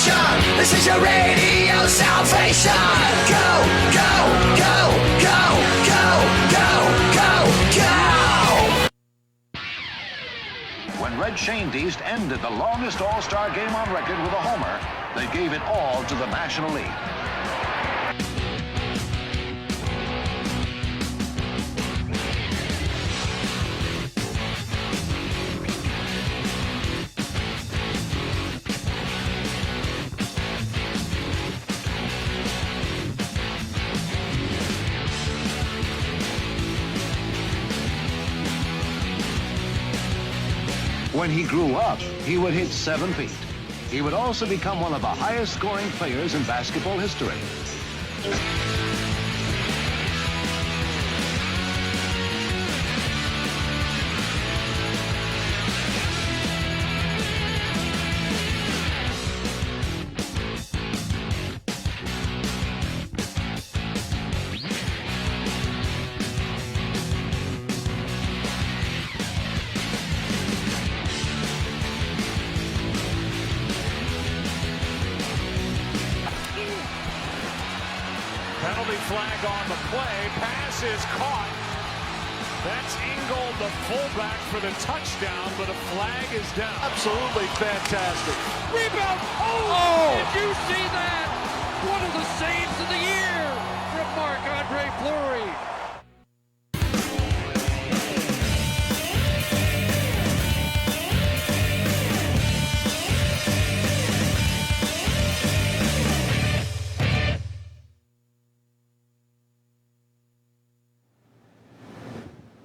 station. This is your radio salvation. Go, go, go, go, go, go, go, go. When Red Shane Deist ended the longest All-Star game on record with a homer, they gave it all to the National League. When he grew up, he would hit 7 feet. He would also become one of the highest scoring players in basketball history. Penalty flag on the play. Pass is caught. That's Ingold, the fullback, for the touchdown, but a flag is down. Absolutely fantastic. Rebound. Oh! Did you see that? One of the saves of the year from Marc-Andre Fleury.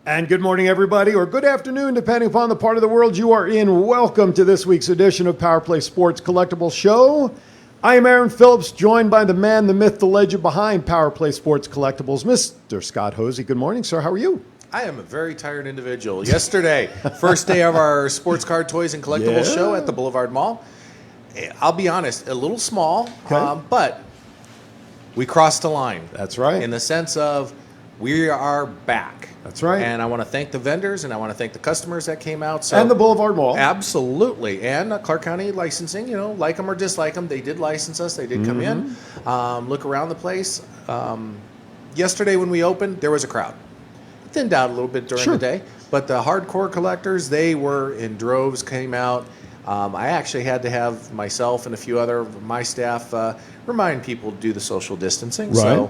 And good morning, everybody, or good afternoon, depending upon the part of the world you are in. Welcome to this week's edition of Power Play Sports Collectibles Show. I am Aaron Phillips, joined by the man, the myth, the legend behind Power Play Sports Collectibles, Mr. Scott Hosey. Good morning, sir. How are you? I am a very tired individual. Yesterday, first day of our sports card, toys, and collectibles show at the Boulevard Mall. I'll be honest, a little small, but we crossed the line. That's right. In the sense of we are back. That's right. And I want to thank the vendors, and I want to thank the customers that came out. And the Boulevard Mall. Absolutely. And Clark County Licensing, you know, like them or dislike them, they did license us. They did come in, look around the place. Yesterday when we opened, there was a crowd. It thinned out a little bit during the day. But the hardcore collectors, they were in droves, came out. I actually had to have myself and a few other of my staff remind people to do the social distancing. Right. So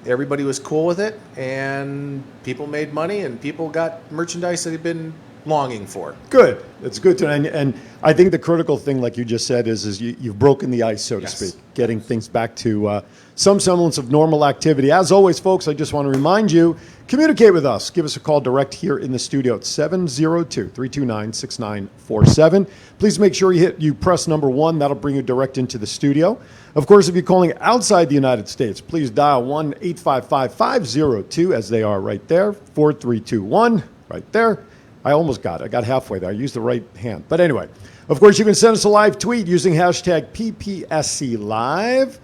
everybody was cool with it, and people made money, and people got merchandise that they've been longing for. Good. It's good to know. And I think the critical thing, like you just said, is you've broken the ice, so to speak, getting things back to some semblance of normal activity. As always, folks, I just want to remind you, communicate with us. Give us a call direct here in the studio at 702-329-6947. Please make sure you press number 1. That'll bring you direct into the studio. Of course, if you're calling outside the United States, please dial 1-855-502, as they are right there, 4321, right there. I almost got it. I got halfway there. I used the right hand. But anyway, of course, you can send us a live tweet using hashtag PPSCLive.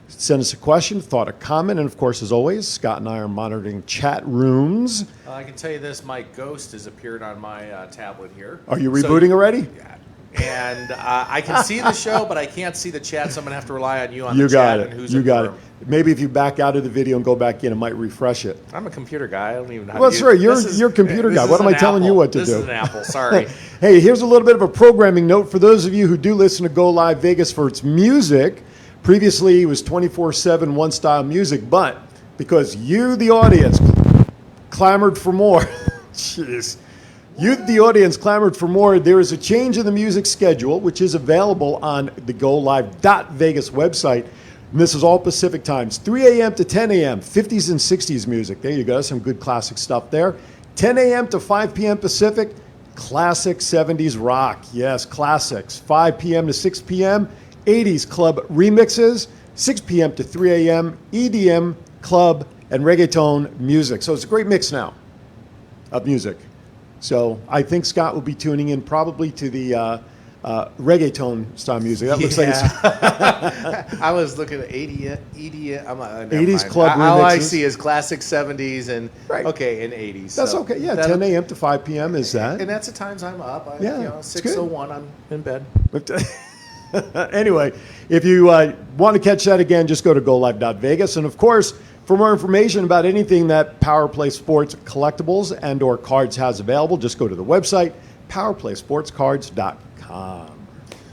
Send us a question, thought, a comment, and of course, as always, Scott and I are monitoring chat rooms. I can tell you this, my ghost has appeared on my tablet here. Are you rebooting already? Yeah. And I can see the show, but I can't see the chat, so I'm going to have to rely on you on the You chat got and it. who's You in the got it. room. Maybe if you back out of the video and go back in, it might refresh it. I'm a computer guy. I don't even know how Well, to that's use right. You're a computer guy. What am I telling you what to do? This is an Apple. Sorry. Hey, here's a little bit of a programming note for those of you who do listen to Go Live Vegas for its music. Previously, it was 24/7 one-style music, but because you, the audience, clamored for more, jeez, you, the audience, clamored for more, there is a change in the music schedule, which is available on the GoLive.Vegas website. And this is all Pacific times, 3 a.m. to 10 a.m., 50s and 60s music. There you go, some good classic stuff there. 10 a.m. to 5 p.m. Pacific, classic 70s rock. Yes, classics. 5 p.m. to 6 p.m., 80s club remixes. 6 p.m. to 3 a.m., EDM, club, and reggaeton music. So it's a great mix now of music. So I think Scott will be tuning in probably to the reggaeton style music. That looks like it's I was looking at 80s. I'm not, 80s club remixes. All I see is classic 70s and Right. okay, and 80s. That's so okay. Yeah, that- 10 a.m. to 5 p.m. is that. And that's the times I'm up. Yeah, it's good. 6:01, I'm in bed. Anyway, if you want to catch that again, just go to GoLive.Vegas. And of course, for more information about anything that Power Play Sports Collectibles and or cards has available, just go to the website, powerplaysportscards.com.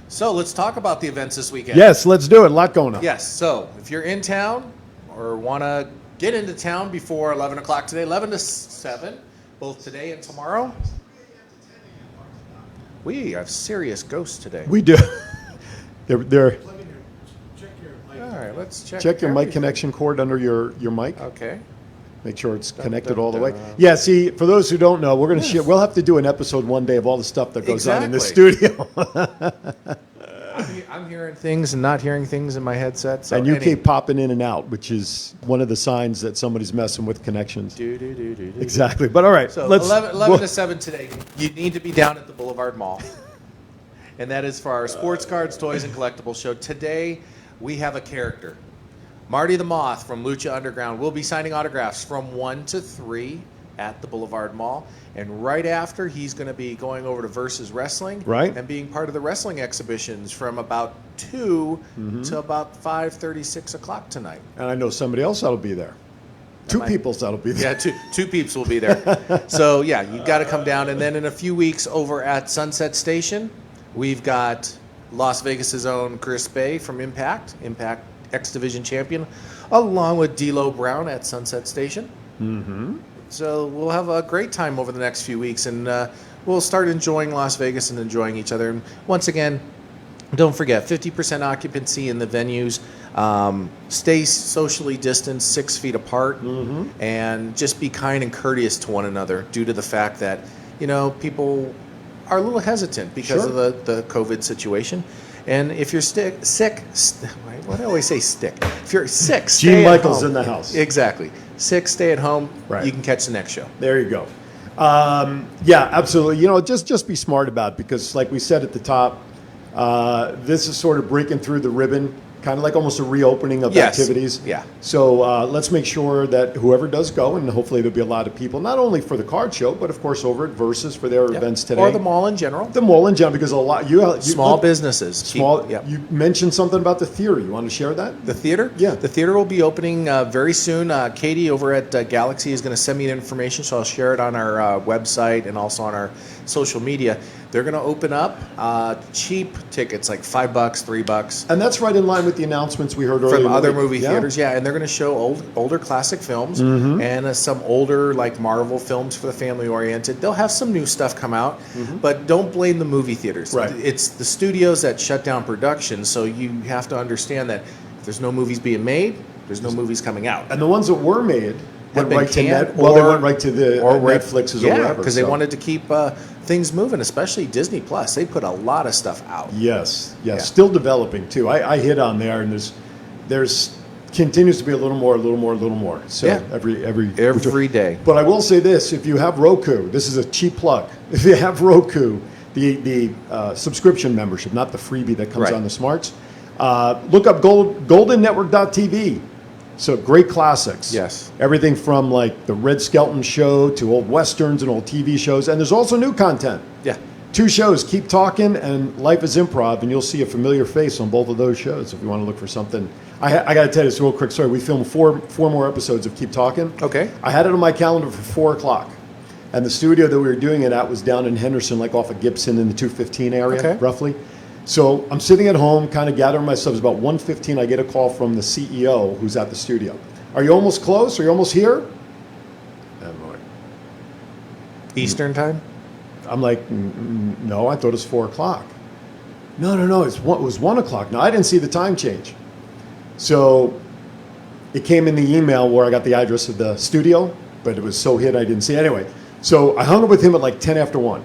So let's talk about the events this weekend. Yes, let's do it. A lot going on. Yes. So if you're in town or want to get into town before 11 o'clock today, 11 to 7, both today and tomorrow. We have serious ghosts today. We do. They're All right, let's check your mic connection cord under your mic. Okay. Make sure it's connected all the way. Yeah, see, for those who don't know, we're going to we'll have to do an episode one day of all the stuff that goes on in the studio. I'm hearing things and not hearing things in my headset. So and you keep popping in and out, which is one of the signs that somebody's messing with connections. Exactly. But all right, So 11 to 7 today. You need to be down at the Boulevard Mall. And that is for our sports cards, toys, and collectibles show. Today, we have a character. Marty the Moth from Lucha Underground will be signing autographs from 1 to 3 at the Boulevard Mall. And right after, he's going to be going over to Versus Wrestling. Right. And being part of the wrestling exhibitions from about 2 to about 5:30, 6 o'clock tonight. And I know somebody else that'll be there. Two people that'll be there. Yeah, two peeps will be there. So, yeah, you've got to come down. And then in a few weeks over at Sunset Station, we've got Las Vegas' own Chris Bay from Impact X Division champion, along with D'Lo Brown at Sunset Station. Mm-hmm. So we'll have a great time over the next few weeks, and we'll start enjoying Las Vegas and enjoying each other. And once again, don't forget, 50% occupancy in the venues. Stay socially distanced, 6 feet apart, and just be kind and courteous to one another due to the fact that, people are a little hesitant because of the COVID situation. And if you're sick, why do I always say stick? If you're sick, stay Gene at Michael's home. in the house. Exactly. Sick, stay at home. Right. You can catch the next show. There you go. Yeah, absolutely. Just be smart about it because, like we said at the top, this is sort of breaking through the ribbon, kind of like almost a reopening of activities. Yeah. So let's make sure that whoever does go, and hopefully there'll be a lot of people, not only for the card show, but of course over at Versus for their events today. Or the mall in general. The mall in general, because a lot Small businesses. Small. Yep. You mentioned something about the theater. You want to share that? The theater? Yeah. The theater will be opening very soon. Katie over at Galaxy is going to send me the information, so I'll share it on our website and also on our social media. They're going to open up cheap tickets, like $5, $3. And that's right in line with the announcements we heard earlier. From other movie theaters, yeah. And they're going to show older classic films and some older, like Marvel films for the family-oriented. They'll have some new stuff come out, but don't blame the movie theaters. Right. It's the studios that shut down production, so you have to understand that if there's no movies being made, there's no movies coming out. And the ones that were made Have went been right to canned, they went right to the Netflixes or yeah, wherever. because they wanted to keep things moving, especially Disney Plus. They put a lot of stuff out. Yes, still developing too. I hit on there, and there's continues to be a little more. So Yeah. every day. But I will say this: if you have Roku, this is a cheap plug. If you have Roku, the subscription membership, not the freebie that comes Right. on the smarts, look up GoldenNetwork.tv. So great classics. Yes. Everything from like the Red Skelton show to old westerns and old TV shows, and there's also new content. Yeah. 2 shows, Keep Talking and Life is Improv, and you'll see a familiar face on both of those shows if you want to look for something. I got to tell you this real quick story. We filmed four more episodes of Keep Talking. Okay. I had it on my calendar for 4 o'clock, and the studio that we were doing it at was down in Henderson, like off of Gibson in the 215 area, Okay. roughly. So I'm sitting at home, kind of gathering myself. It's about 1:15. I get a call from the CEO who's at the studio. Are you almost close? Are you almost here? And I'm like, Eastern time? No, I thought it was 4 o'clock. No, it was 1 o'clock. No, I didn't see the time change. So it came in the email where I got the address of the studio, but it was so hidden I didn't see it. Anyway, so I hung up with him at like 10 after 1.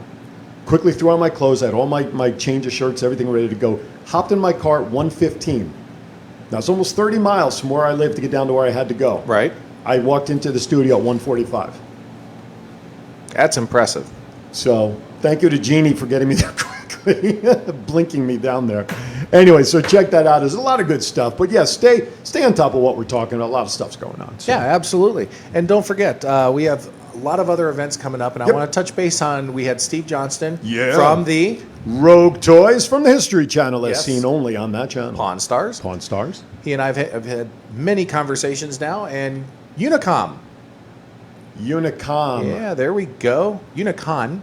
Quickly threw on my clothes. I had all my change of shirts, everything ready to go. Hopped in my car at 1:15. Now, it's almost 30 miles from where I live to get down to where I had to go. Right. I walked into the studio at 1:45. That's impressive. So thank you to Jeannie for getting me there quickly, blinking me down there. Anyway, so check that out. There's a lot of good stuff. But yeah, stay on top of what we're talking about. A lot of stuff's going on. So. Yeah, absolutely. And don't forget, we have a lot of other events coming up, and I want to touch base on. We had Steve Johnston from the Rogue Toys from the History Channel, as Yes. seen only on that channel. Pawn Stars. Pawn Stars. He and I have had many conversations now, and Unicom. Unicom. Yeah, there we go. Unicon.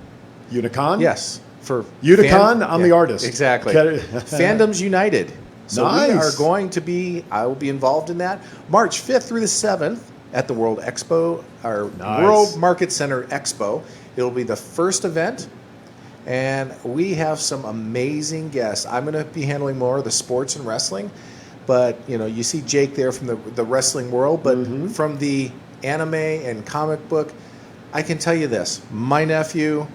Unicon? Yes. For Unicon, I'm the artist. Exactly. Get it? Fandoms United. So we Nice. are going to be, I will be involved in that, March 5th through the 7th at the World Expo, or Nice. World Market Center Expo. It'll be the first event, and we have some amazing guests. I'm going to be handling more of the sports and wrestling, but you see Jake there from the wrestling world, but from the anime and comic book, I can tell you this. My nephew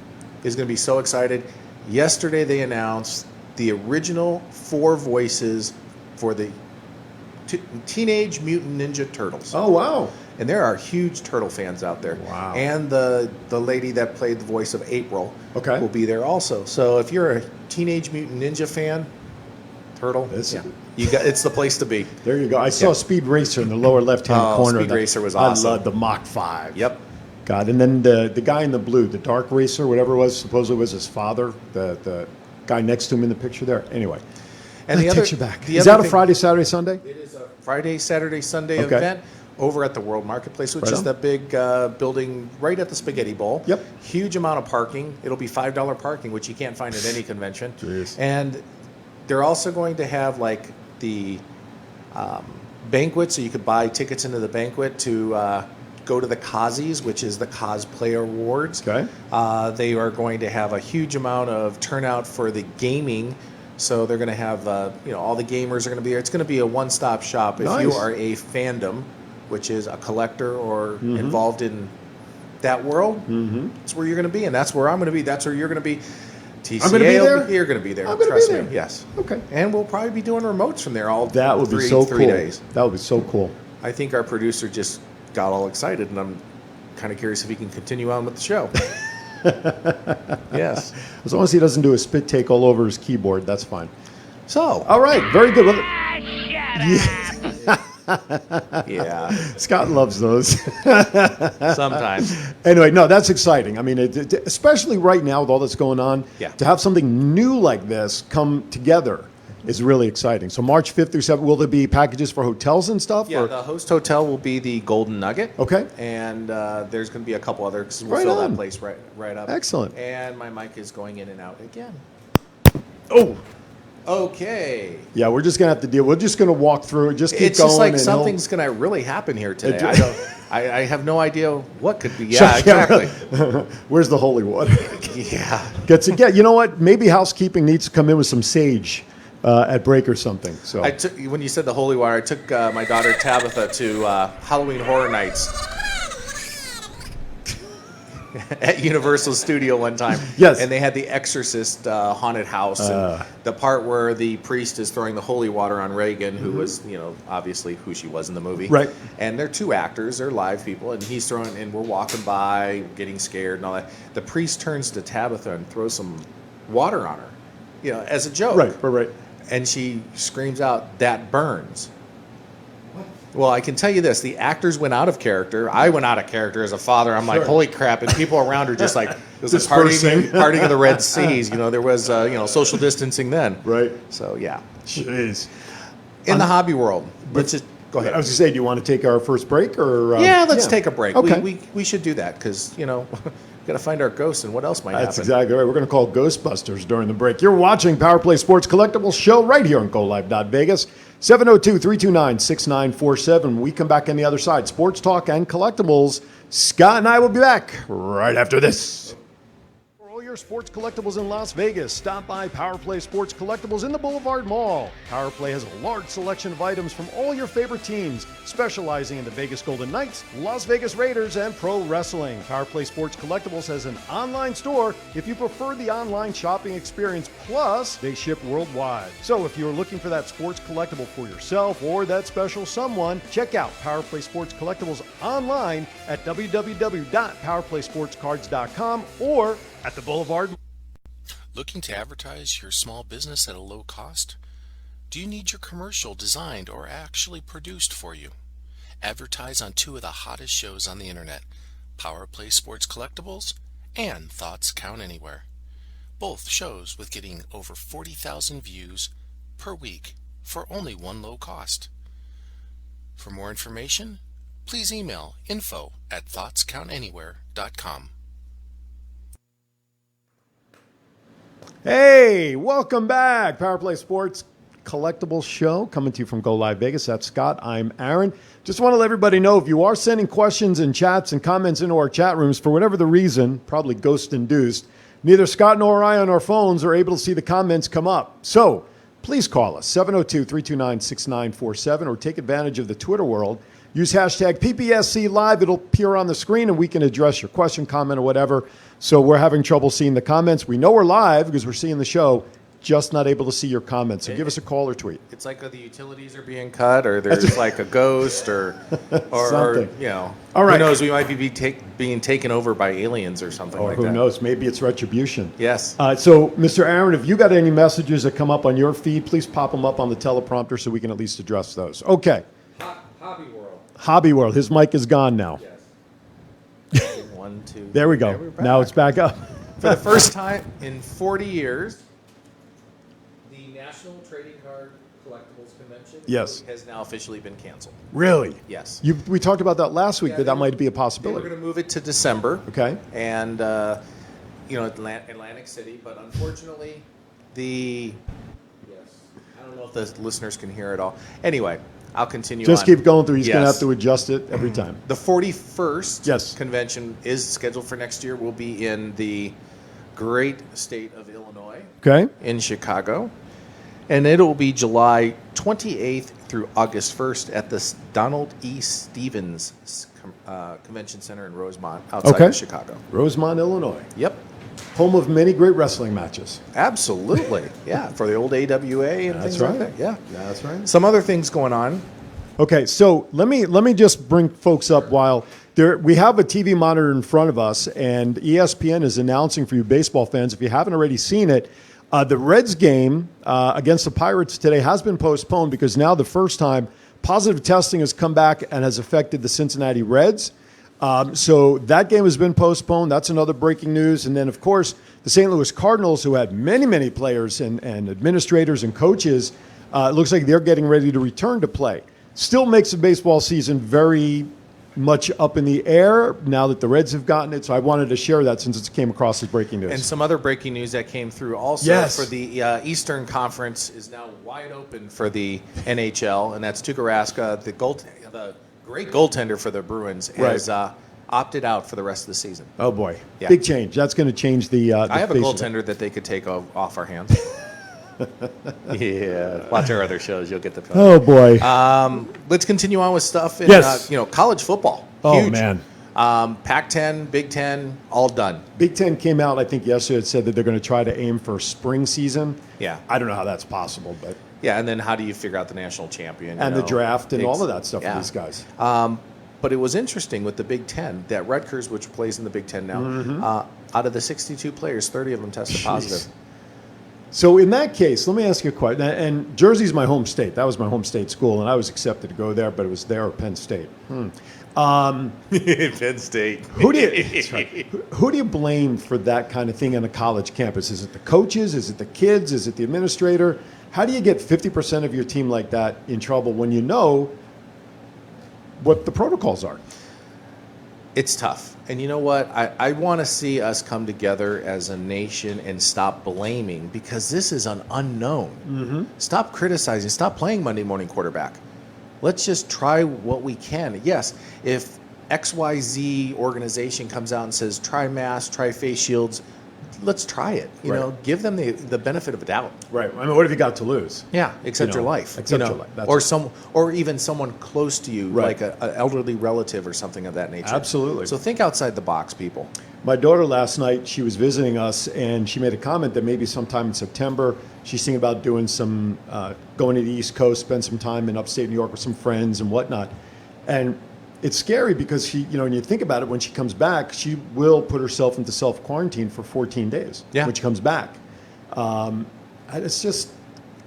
is going to be so excited. Yesterday they announced the original 4 voices for the Teenage Mutant Ninja Turtles. Oh, wow. And there are huge turtle fans out there. Wow. And the lady that played the voice of April Okay. will be there also. So if you're a Teenage Mutant Ninja fan, Turtle, It's- it's the place to be. There you go. I saw Speed Racer in the lower left-hand Oh, corner. Speed Racer was awesome. I loved the Mach 5. Yep. God, and then the guy in the blue, the Dark Racer, whatever it was, supposedly was his father, the guy next to him in the picture there. Anyway, And that the other, takes you back. the Is other that a thing- Friday, Saturday, Sunday? It is a Friday, Saturday, Sunday Okay. event over at the World Marketplace, which Right is on. that big building right at the Spaghetti Bowl. Yep. Huge amount of parking. It'll be $5 parking, which you can't find at any convention. Jeez. And they're also going to have like the banquet, so you could buy tickets into the banquet to go to the Cozzies, which is the Cosplay Awards. Okay. They are going to have a huge amount of turnout for the gaming. So they're going to have, all the gamers are going to be there. It's going to be a one-stop shop. If you Nice. are a fandom, which is a collector or involved in that world, that's where you're going to be, and that's where I'm going to be. That's where you're going to be. TCA, I'm gonna be there? You're going to be there. I'm gonna Trust be me. there. Yes. Okay. And we'll probably be doing remotes from there all That would be three so three cool. days. That would be so cool. I think our producer just got all excited, and I'm kind of curious if he can continue on with the show. Yes. As long as he doesn't do a spit take all over his keyboard, that's fine. So, All right, very good. Well, yeah, Scott loves those. sometimes. Anyway, no, that's exciting. I mean, especially right now with all that's going on, Yeah. to have something new like this come together is really exciting. So March 5th through 7th, will there be packages for hotels and stuff? Yeah, or- the host hotel will be the Golden Nugget. Okay. And there's going to be a couple other, because we'll Right fill on. that place right up. Excellent. And my mic is going in and out again. Oh, Okay. yeah, we're just going to have to deal. We're just going to walk through it, just keep It's going. just like and something's going to really happen here today. It- I don't. I have no idea what could be. Yeah, exactly. Where's the holy water? Yeah. Gets it. Yeah, you know what? Maybe housekeeping needs to come in with some sage at break or something. So I took when you said the holy water. I took my daughter Tabitha to Halloween Horror Nights at Universal Studio one time. Yes. And they had the Exorcist haunted house, and the part where the priest is throwing the holy water on Reagan, who was, obviously who she was in the movie. Right. And they're 2 actors, they're live people, and he's throwing, and we're walking by, getting scared and all that. The priest turns to Tabitha and throws some water on her, as a joke. right. And she screams out, "That burns." Well, I can tell you this: the actors went out of character. I went out of character as a father. I'm like, "Holy crap!" And people around are just like, "It was a Dispersing. parting of the Red Seas." There was social distancing then. Right. So yeah, Jeez. in the hobby world, let's just go ahead. I was going to say, do you want to take our first break or? Yeah, let's take a break. Okay. We should do that because got to find our ghosts and what else might That's happen. exactly right. We're going to call Ghostbusters during the break. You're watching Power Play Sports Collectibles Show right here on GoLive.Vegas. 702-329-6947. We come back on the other side. Sports talk and collectibles. Scott and I will be back right after this. For all your sports collectibles in Las Vegas, stop by Power Play Sports Collectibles in the Boulevard Mall. Power Play has a large selection of items from all your favorite teams, specializing in the Vegas Golden Knights, Las Vegas Raiders, and pro wrestling. Power Play Sports Collectibles has an online store if you prefer the online shopping experience, plus they ship worldwide. So if you're looking for that sports collectible for yourself or that special someone, check out Power Play Sports Collectibles online at www.powerplaysportscards.com or at the Boulevard. Looking to advertise your small business at a low cost? Do you need your commercial designed or actually produced for you? Advertise on 2 of the hottest shows on the internet, Power Play Sports Collectibles, and Thoughts Count Anywhere. Both shows with getting over 40,000 views per week for only one low cost. For more information, please email info@thoughtscountanywhere.com. Hey, welcome back. Power Play Sports Collectibles Show coming to you from Go Live Vegas. That's Scott. I'm Aaron. Just want to let everybody know if you are sending questions and chats and comments into our chat rooms for whatever the reason, probably ghost-induced, neither Scott nor I on our phones are able to see the comments come up. So please call us, 702-329-6947, or take advantage of the Twitter world. Use hashtag PPSC Live. It'll appear on the screen, and we can address your question, comment, or whatever. So we're having trouble seeing the comments. We know we're live because we're seeing the show, just not able to see your comments. So give us a call or tweet. It's like the utilities are being cut, or there's like a ghost, or Something. you know, All right. who knows? We might be being taken over by aliens or something Or like who that. knows? Maybe it's retribution. Yes. So, Mr. Aaron, if you got any messages that come up on your feed, please pop them up on the teleprompter so we can at least address those. Okay. Hobby World. Hobby World. His mic is gone now. Yes. 1, 2. There we go. we're Now back. it's back up. For the first time in 40 years, the National Trading Card Collectibles Convention Yes. has now officially been canceled. Really? Yes. We talked about that last week, Yeah, that they that were- might be a They were possibility. going to move it to December. Okay. And, Atlantic City, but unfortunately, yes, I don't know if the listeners can hear it all. Anyway, I'll continue Just on. keep going through. He's going to Yes. have to adjust it every time. The 41st Yes. convention is scheduled for next year. Will be in the great state of Illinois, Okay. in Chicago. And it will be July 28th through August 1st at the Donald E. Stevens Convention Center in Rosemont, outside Okay. of Chicago. Rosemont, Illinois. Yep, Home of many great wrestling matches. absolutely. Yeah, for the old AWA and That's things like right. that. Yeah. That's right. Some other things going on. Okay, so let me just bring folks up while we have a TV monitor in front of us, and ESPN is announcing for you baseball fans, if you haven't already seen it, the Reds game against the Pirates today has been postponed because now the first time positive testing has come back and has affected the Cincinnati Reds. So that game has been postponed. That's another breaking news. And then, of course, the St. Louis Cardinals, who had many, many players and administrators and coaches, it looks like they're getting ready to return to play. Still makes the baseball season very much up in the air now that the Reds have gotten it. So I wanted to share that since it came across as breaking news. And some other breaking news that came through also Yes. for the Eastern Conference is now wide open for the NHL, and that's Tuukka Rask, the great goaltender for the Bruins, has opted out for the rest of the season. Oh, boy. Yeah. Big change. That's going to change the I have a face of it. goaltender that they could take off our hands. Yeah, watch our other shows, you'll get the point. Oh, boy. Let's continue on with stuff in Yes. college football. Oh, Huge. man. Pac-10, Big Ten, all done. Big Ten came out, I think, yesterday. It said that they're going to try to aim for spring season. Yeah. I don't know how that's possible, but Yeah, and then how do you figure out the national champion? and you the know? draft and Ex- all of that stuff yeah. for these guys. But it was interesting with the Big Ten that Rutgers, which plays in the Big Ten now, Mm-hmm. out of the 62 players, 30 of them tested positive. So in that case, let me ask you a question. And Jersey's my home state. That was my home state school, and I was accepted to go there, but it was there at Penn State. Penn State. Who do you that's right. Who do you blame for that kind of thing on a college campus? Is it the coaches? Is it the kids? Is it the administrator? How do you get 50% of your team like that in trouble when you know what the protocols are? It's tough. And you know what? I want to see us come together as a nation and stop blaming, because this is an unknown. Mm-hmm. Stop criticizing. Stop playing Monday morning quarterback. Let's just try what we can. Yes, if XYZ organization comes out and says, try masks, try face shields, let's try it. You Right. know, give them the benefit of a doubt. Right. I mean, what have you got to lose? Yeah, except You know, your life. except you know, your life. That's it. or even someone close to you, Right. like an elderly relative or something of that nature. Absolutely. So think outside the box, people. My daughter last night, she was visiting us, and she made a comment that maybe sometime in September, she's thinking about doing some, going to the East Coast, spend some time in upstate New York with some friends and whatnot. And it's scary because she, you know, when you think about it, when she comes back, she will put herself into self-quarantine for 14 days when she comes back. And it's just,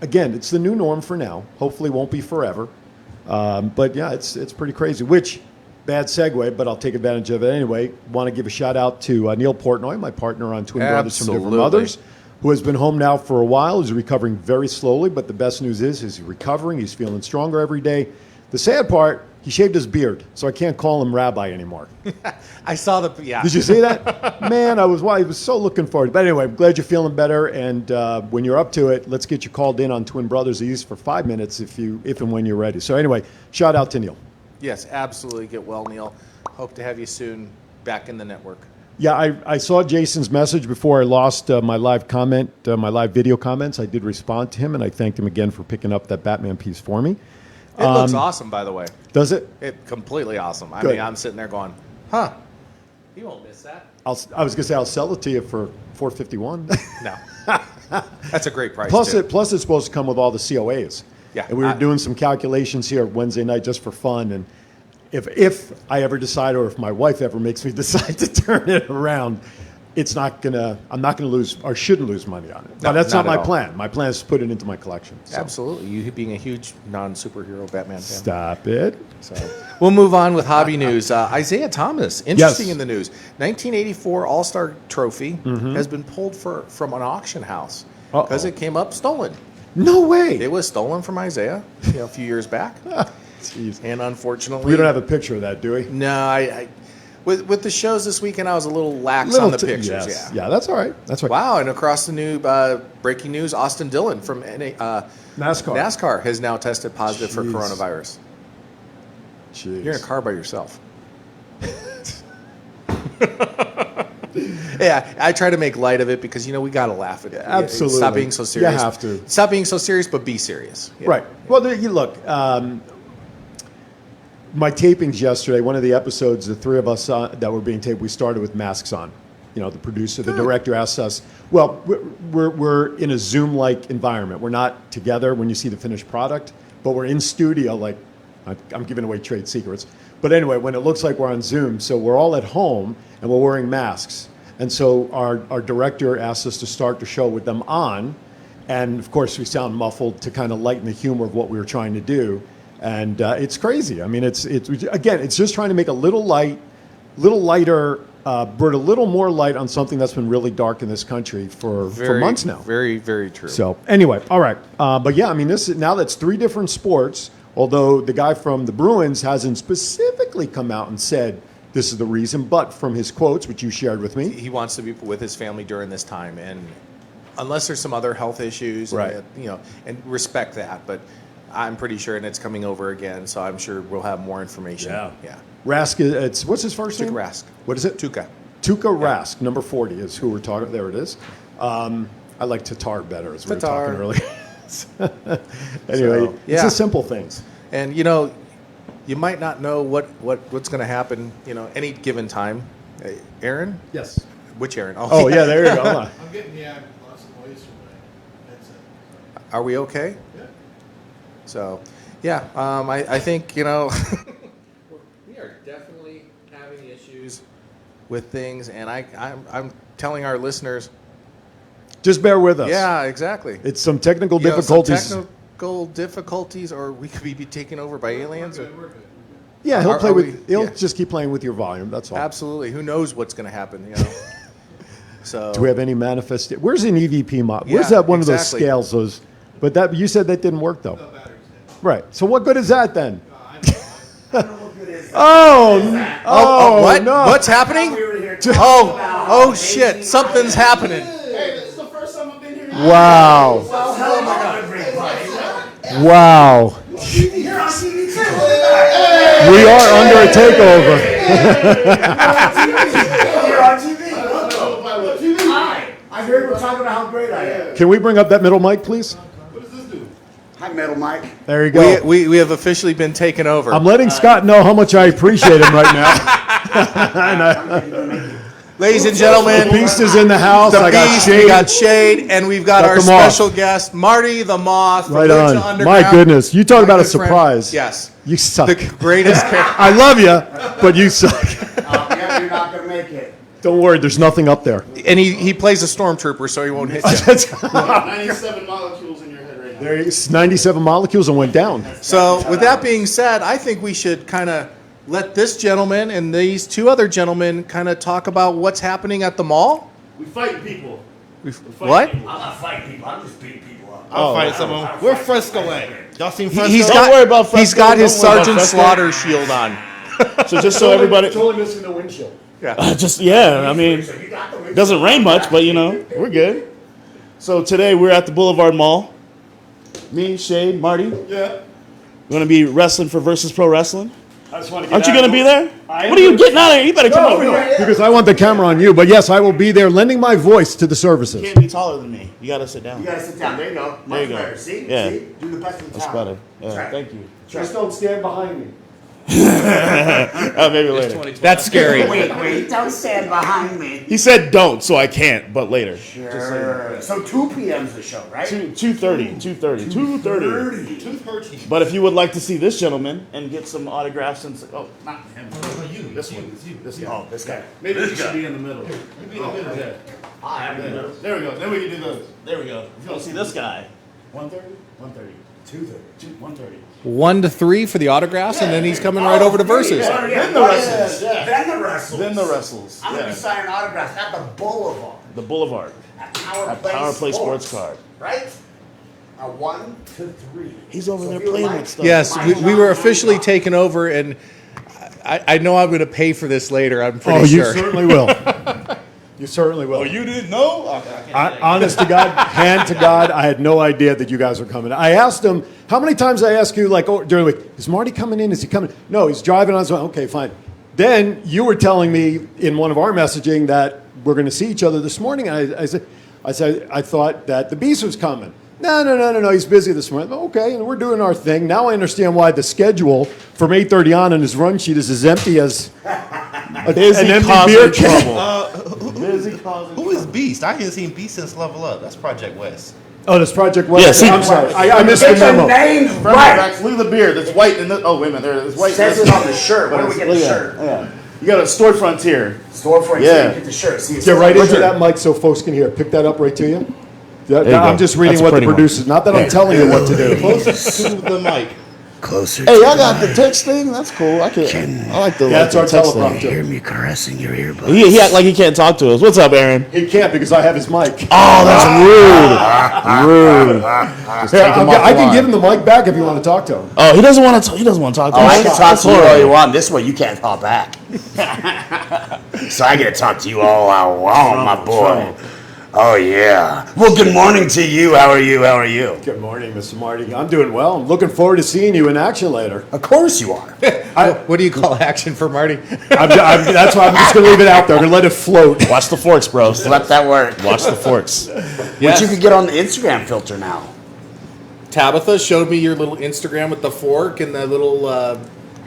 again, it's the new norm for now. Hopefully won't be forever. But yeah, it's pretty crazy, which bad segue, but I'll take advantage of it anyway. Want to give a shout out to Neil Portnoy, my partner on Twin Brothers from Different Absolutely. Mothers, who has been home now for a while. He's recovering very slowly, but the best news is he's recovering. He's feeling stronger every day. The sad part, he shaved his beard, so I can't call him Rabbi anymore. I saw the yeah. Did you see that? Man, I was so looking forward to it. But anyway, I'm glad you're feeling better. And when you're up to it, let's get you called in on Twin Brothers East for 5 minutes if and when you're ready. So anyway, shout out to Neil. Yes, absolutely. Get well, Neil. Hope to have you soon back in the network. Yeah, I saw Jason's message before I lost my live comment, my live video comments. I did respond to him, and I thanked him again for picking up that Batman piece for me. It looks awesome, by the way. Does it? It completely awesome. I Good. mean, I'm sitting there going, huh? You won't miss that. I was going to say I'll sell it to you for $451. No. That's a great price. Plus, too. plus it's supposed to come with all the COAs. Yeah, And we were doing some calculations here Wednesday night just for fun. And if I ever decide, or if my wife ever makes me decide to turn it around, I'm not gonna lose, or shouldn't lose money on it. No, But that's not not my at all. plan. My plan is to put it into my collection. So. Absolutely. You being a huge non-superhero Batman fan. Stop it. So we'll move on with hobby news. Isaiah Thomas, interesting Yes. in the news. 1984 All-Star Trophy has been pulled from an auction house because it came up stolen. No way. It was stolen from Isaiah a few years back, Jeez. and unfortunately, We don't have a picture of that, do we? No, I with the shows this weekend, I was a little lax on the pictures. Yes. Yeah. Yeah, that's all right. That's right. Wow, and across the new breaking news, Austin Dillon from NASCAR has now tested positive for Jeez. coronavirus. Jeez. You're in a car by yourself. Yeah, I try to make light of it because we got to laugh at it. Absolutely. Stop being so serious. You have to. Stop being so serious, but be serious. Yeah. Right. Well, you look. My tapings yesterday, one of the episodes, the three of us that were being taped, we started with masks on. The producer, the director asked us. Well, we're in a Zoom-like environment. We're not together when you see the finished product, but we're in studio. Like, I'm giving away trade secrets. But anyway, when it looks like we're on Zoom, so we're all at home and we're wearing masks. And so our director asked us to start the show with them on. And of course, we sound muffled to kind of lighten the humor of what we were trying to do. And it's crazy. I mean, it's just trying to make a little lighter, put a little more light on something that's been really dark in this country for months now. Very, very true. So anyway, all right. But yeah, I mean, now that's three different sports. Although the guy from the Bruins hasn't specifically come out and said this is the reason, but from his quotes, which you shared with me, he wants to be with his family during this time, and unless there's some other health issues, Right. and respect that. But I'm pretty sure, and it's coming over again, so I'm sure we'll have more information. Yeah. Rask. What's his first name? Rask. What is it? Tuukka. Tuukka Rask, number 40 is who we're talking. There it is. I like Tatar better, as we were Tatar. talking earlier. Anyway, So, it's yeah. the simple things. And you might not know what's going to happen, any given time. Aaron? Yes. Which Aaron? Oh yeah, there you go. I'm getting lots of noise from my headset. Are we okay? Yeah. So, yeah, I think, we are definitely having issues with things, and I'm telling our listeners, Just bear with us. yeah, exactly. It's some technical Some difficulties. technical difficulties, or we could be taken over by aliens. Or, We're good. Yeah, he'll Are- play are with. we- He'll yeah. just keep playing with your volume. That's all. absolutely. Who knows what's going to happen? So Do we have any manifest? Where's an EVP mod? Where's Yeah, that one exactly. of those scales? But that you said that didn't work though. The battery's dead. Right. So what good is that then? I know what good is. Oh, what? no. What's happening? We were here. Oh shit! Something's happening. Hey, this is the first time I've been here. Wow. Well, hell, my God, great price. Wow. You're on TV too. We are under a takeover. You're on TV. Hi. I heard we're talking about how great I am. Can we bring up that middle mic, please? What does this do? Hi, Metal Mike. There you go. We have officially been taken over. I'm letting Scott know how much I appreciate him right now. Ladies and The gentlemen, beast is in the house. the I got Beast, shade. we got Shade, and we've got Got our the Moth. special guest, Marty the Moth. From Right Lucha on. Underground. My goodness. You talk My about a good friend. surprise. Yes. You suck. The greatest character. I love you, but you suck. Yeah, you're not going to make it. Don't worry, there's nothing up there. And he plays a stormtrooper, so he won't hit you. 97 molecules in your head right now. There is 97 molecules and went down. So with that being said, I think we should kind of let this gentleman and these two other gentlemen kind of talk about what's happening at the mall? We fight people. What? I'm not fighting people. I'm just beating people up. I'll fight someone. We're Fresco at? Y'all seen Fresco? He's Don't got, worry about Fresco. he's got his Don't worry about Sergeant Fresco. Slaughter shield on. So just so everybody, Totally missing the windshield. I mean, it doesn't rain much, but we're good. So today we're at the Boulevard Mall. Me, Shade, Marty. Yeah. We're gonna be wrestling for Versus Pro Wrestling. I just want to Aren't you gonna be there? What are you getting out of here? You better come over here. Because I want the camera on you. But yes, I will be there lending my voice to the services. You can't be taller than me. You gotta sit down. You gotta sit down. There you go. There you go. Better. See? Yeah. See? Do the best in That's town. better. Yeah, That's right. thank you. Just don't stand behind me. Maybe later. That's scary. Wait. Don't stand behind me. He said don't, so I can't, but later. Sure. So 2 p.m.'s the show, right? 2:30. 2:30. But if you would like to see this gentleman and get some autographs and not him. You. This one. This guy. Oh, this guy. Maybe you should be in the middle. You be in the middle. Yeah. I am in the middle. There we go. Then we can do those. There we go. If you want to see this guy. 130. 130. 2:30. 130. 1 to 3 for the autographs, and then he's coming right over to Versus. Then the wrestles. Then the wrestles. I'm gonna Yeah. be signing autographs at the Boulevard. The Boulevard. At Power At Play Power Play Sports Card. Right? 1 to 3. He's over So there if you playing like- with stuff. Yes, we were officially taken over, and I know I'm going to pay for this later. I'm pretty You sure. certainly will. You certainly will. Oh, you didn't know? Honest to God, hand to God, I had no idea that you guys were coming. I asked him, how many times I ask you, like, during the week, is Marty coming in? Is he coming? No, he's driving on his way. Okay, fine. Then you were telling me in one of our messaging that we're going to see each other this morning. And I said, I thought that the Beast was coming. No, he's busy this morning. Okay, and we're doing our thing. Now I understand why the schedule from 8:30 on in his run sheet is as empty as an empty beer can. Busy causing Who is Beast? I haven't seen Beast since Level Up. That's Project West. Oh, that's Project West. Yeah, see- I'm sorry. I missed the Get the memo. names Right. right. Look at the beard. It's white. And oh, wait a minute. There it is. White. Says it on the shirt. Where do we get the Yeah, shirt? Yeah. You got a storefront here. Storefront. Yeah. So you get the shirt. See, it's Get right into Richard. that mic so folks can hear. Pick that up right to you. you I'm go. just reading That's a what the pretty one. producers. Not that I'm telling you what to do. Close to the mic. closer. Hey, I got the text thing. That's cool. I like the Yeah, that's like our the text teleprompter. thing. Hear me caressing your earbuds. He act like he can't talk to us. What's up, Aaron? He can't because I have his mic. Oh, that's rude. Rude. Just Here, take him off I the can line. give him the mic back if you want to talk to him. Oh, he doesn't want to. He doesn't want to talk to Oh, us. I can That's talk to you all horrible. you want. This way you can't talk back. So I get to talk to you all I want, my boy. Oh, yeah. Well, good morning to you. How are you? How are you? Good morning, Mr. Marty. I'm doing well. I'm looking forward to seeing you in action later. Of course you are. What do you call action for Marty? That's why I'm just going to leave it out there. I'm going to let it float. Watch the forks, bro. Let that work. Watch the forks. Which you can get on the Instagram filter now. Tabitha showed me your little Instagram with the fork and the little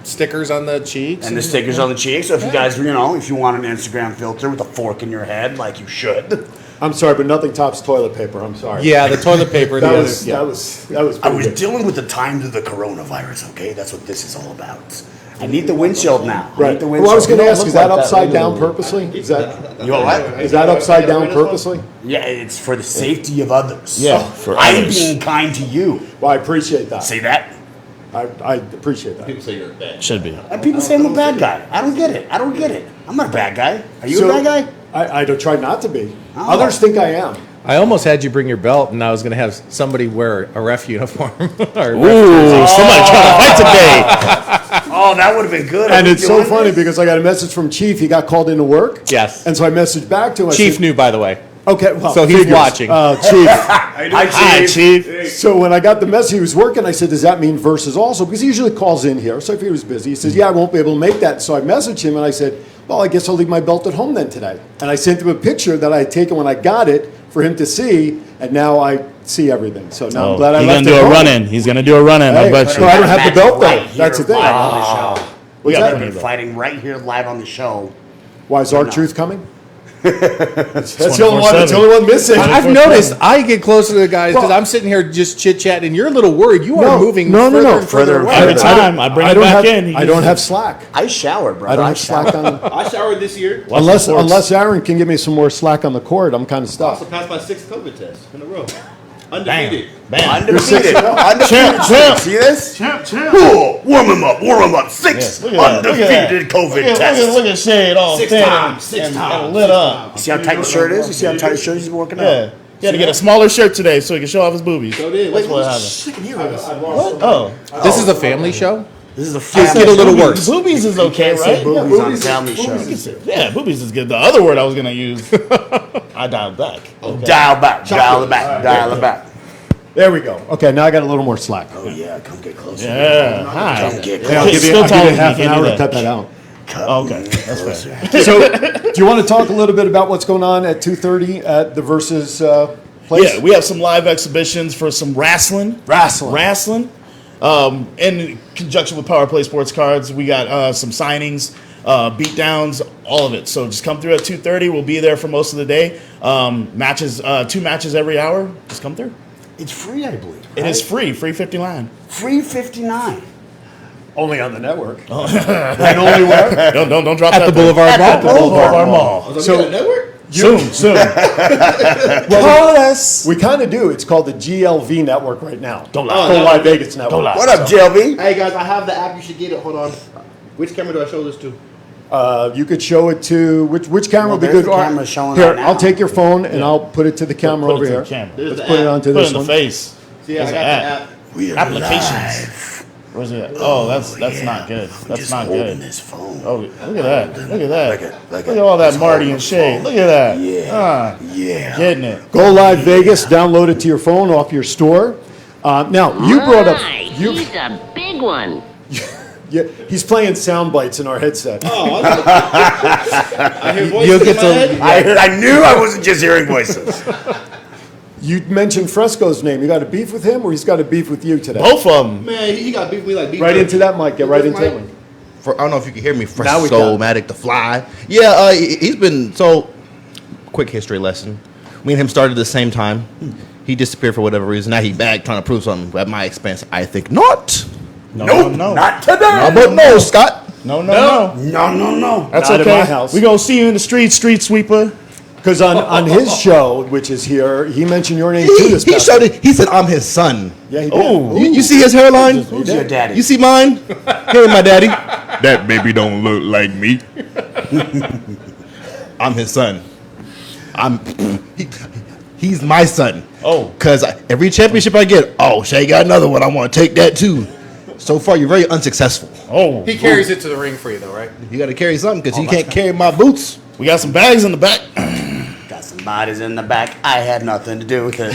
stickers on the cheeks. And the stickers on the cheeks. So if you guys, if you want an Instagram filter with a fork in your head, like you should. I'm sorry, but nothing tops toilet paper. I'm sorry. Yeah, the toilet paper. That the was other, that was I pretty was good. dealing with the times of the coronavirus, okay? That's what this is all about. I need the windshield now. I Right. need the Well, I was going to windshield. ask, is that upside down purposely? Is that You all right? is that upside down purposely? Yeah, it's for the safety of others. Yeah, for I'm others. being kind to you. Well, I appreciate that. See that? I appreciate that. People say you're a bad. Should be. And people say I'm a bad guy. I don't get it. I don't get it. I'm not a bad guy. Are you So, a bad guy? I don't try not to be. Oh. Others think I am. I almost had you bring your belt, and I was going to have somebody wear a ref uniform. or Ooh, somebody trying to fight today. Oh, that would have been good. And Are we it's so doing funny this? because I got a message from Chief. He got called into work. Yes. And so I messaged back to him. I Chief said, knew, by the way. Okay, well, So he's figures. watching. Chief. Hi, Chief. So when I got the message, he was working. I said, "Does that mean Versus also?" Because he usually calls in here. So if he was busy, he says, "Yeah, I won't be able to make that." So I messaged him and I said, "Well, I guess I'll leave my belt at home then today." And I sent him a picture that I had taken when I got it for him to see, and now I see everything. So now I'm glad I He's left gonna it do a home. run-in. He's gonna do a run-in. I Hey, bet you. well, I don't have the belt though. Right here That's the thing. live on the show. What's We're that? going to be fighting right here live on the show. Why is our truth coming? That's the only one. That's the 24/7. only one missing. I've noticed I get closer to the guys because I'm sitting here just chit-chatting, and you're a little worried. You are moving further and further away. Every time I bring it don't back have, in, he I gets- don't have slack. I shower, brother. I don't have slack on. I showered this year. Unless the forks. Aaron can give me some more slack on the cord, I'm kind of Also stuck. passed my 6th COVID test in a row. Undefeated. Bam. Undefeated. Champ. See this? Champ. Ooh, warm him up. 6 Yeah, look at that, undefeated COVID tests. Look at Shade all Six thin times, and lit up. You see how tight the shirt is? You see how tight the shirt is? He's working out. Yeah. He had to get a smaller shirt today so he can show off his boobies. So did. That's what happened. What? Oh. This is a family show. This is a Just family get a little show. worse. Boobies is okay, right? Boobies on a family show. Yeah, boobies is good. The other word I was going to use, I dialed back. Okay. Dial it back. There we go. Okay, now I got a little more slack. Oh yeah, come get closer. Yeah. Hi. Come get Hey, I'll closer. give you, Still I'll give taller you than half me, an can't hour do to that. cut that out. Okay, that's fair. So, do you want to talk a little bit about what's going on at 2:30 at the Versus place? Yeah, we have some live exhibitions for some wrestling. In conjunction with Power Play Sports Cards, we got some signings, beatdowns, all of it. So just come through at 2:30. We'll be there for most of the day. Matches, 2 matches every hour. Just come through. It's free, I believe. It is free 59. Free 59. Only on the network. And only where? Don't drop At that the there. Boulevard Mall. At the Boulevard Mall. So, network? Soon. we kind of do. It's called the GLV network right now. Don't lie. Go Live Vegas network. Don't lie. What up, JLB? Hey guys, I have the app. You should get it. Hold on. Which camera do I show this to? You could show it to which camera would be there's good? the camera showing Here, right now. I'll take your phone and I'll put it to the camera Put over it to here. the camera. There's Let's the put it app. onto Put it this in the one. face. See, I There's got an the app. app. We are Applications. live. Where's it at? Oh, that's not good. We're That's just not holding good. this phone. Oh, look at that. Look at that. Look Look at all that Just Marty holding and the Shay. phone. Look at that. Yeah. Yeah. Getting it. Go Live Vegas. Download it to your phone off your store. Now you brought up you. He's a big one. Yeah, he's playing sound bites in our headset. I hear voices You'll in get my to- head. I knew I wasn't just hearing voices. You mentioned Fresco's name. You got a beef with him, or he's got a beef with you today? Both of them. Man, he got beef with me like beef. Right into that mic. Get right into Mic. that one. I don't know if you can hear me. Now we can. Fresco-matic the fly. Yeah, he's been quick history lesson. Me and him started at the same time. He disappeared for whatever reason. Now he back trying to prove something at my expense. I think not. No. Not today. How about no, Scott? No. No. That's Not in okay. my house. We gonna see you in the street sweeper. Because on his show, which is here, he mentioned your name too. This He past showed it. He said, "I'm his son." Yeah, he did. Oh. You see his hairline? Who's your daddy? You see mine? Hey, my daddy. That baby don't look like me. I'm his son. He's my son. Oh. Cause every championship I get, Shay got another one. I want to take that too. So far, you're very unsuccessful. Oh. He carries it to the ring for you, though, right? You got to carry something because he can't carry my boots. We got some bags in the back. Got some bodies in the back. I had nothing to do with it.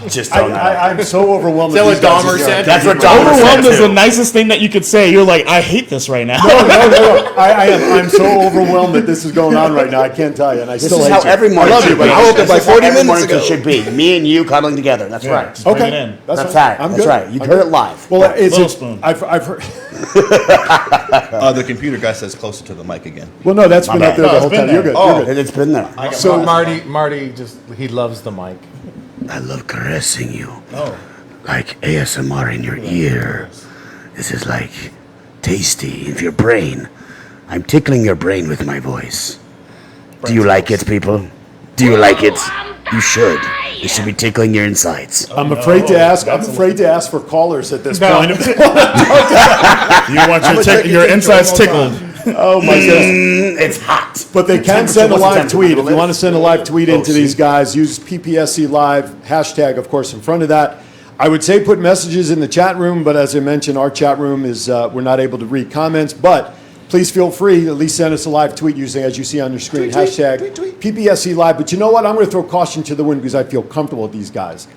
Just don't know. I'm so overwhelmed. Is that with what these guys' Dahmer said? That's what Dahmer Overwhelmed said is the too. nicest thing that you could say. You're like, I hate this right now. No. I am. I'm so overwhelmed that this is going on right now. I can't tell you, and I This still is hate how you. every morning. I love you, should but be. I woke up This like is how 40 every minutes morning ago. should be. Me and you cuddling together. That's right. Bring Okay, it in. That's right. I'm That's good. right. You I'm heard good. it live. Well, Little spoon. I've heard. The computer guy says closer to the mic again. Well, no, that's been up there No, the it's whole been time. there. You're good. Oh, You're good. it's been there. So Marty he loves the mic. I love caressing you. Oh. Like ASMR in your ear. This is like tasty in your brain. I'm tickling your brain with my voice. Do you like it, people? Do you like it? You should. You should be tickling your insides. I'm afraid to ask. I'm afraid to ask for callers at this point. You want your insides tickled. Oh my goodness. It's hot. But they can Temperature, send a what's the live temperature? tweet. If you want to send a live tweet into these guys, use PPSC Live, hashtag, of course, in front of that. I would say put messages in the chat room, but as I mentioned, our chat room is, we're not able to read comments. But please feel free, at least send us a live tweet using, as you see on your screen, hashtag PPSC Live. But you know what? I'm going to throw caution to the wind because I feel comfortable with these guys.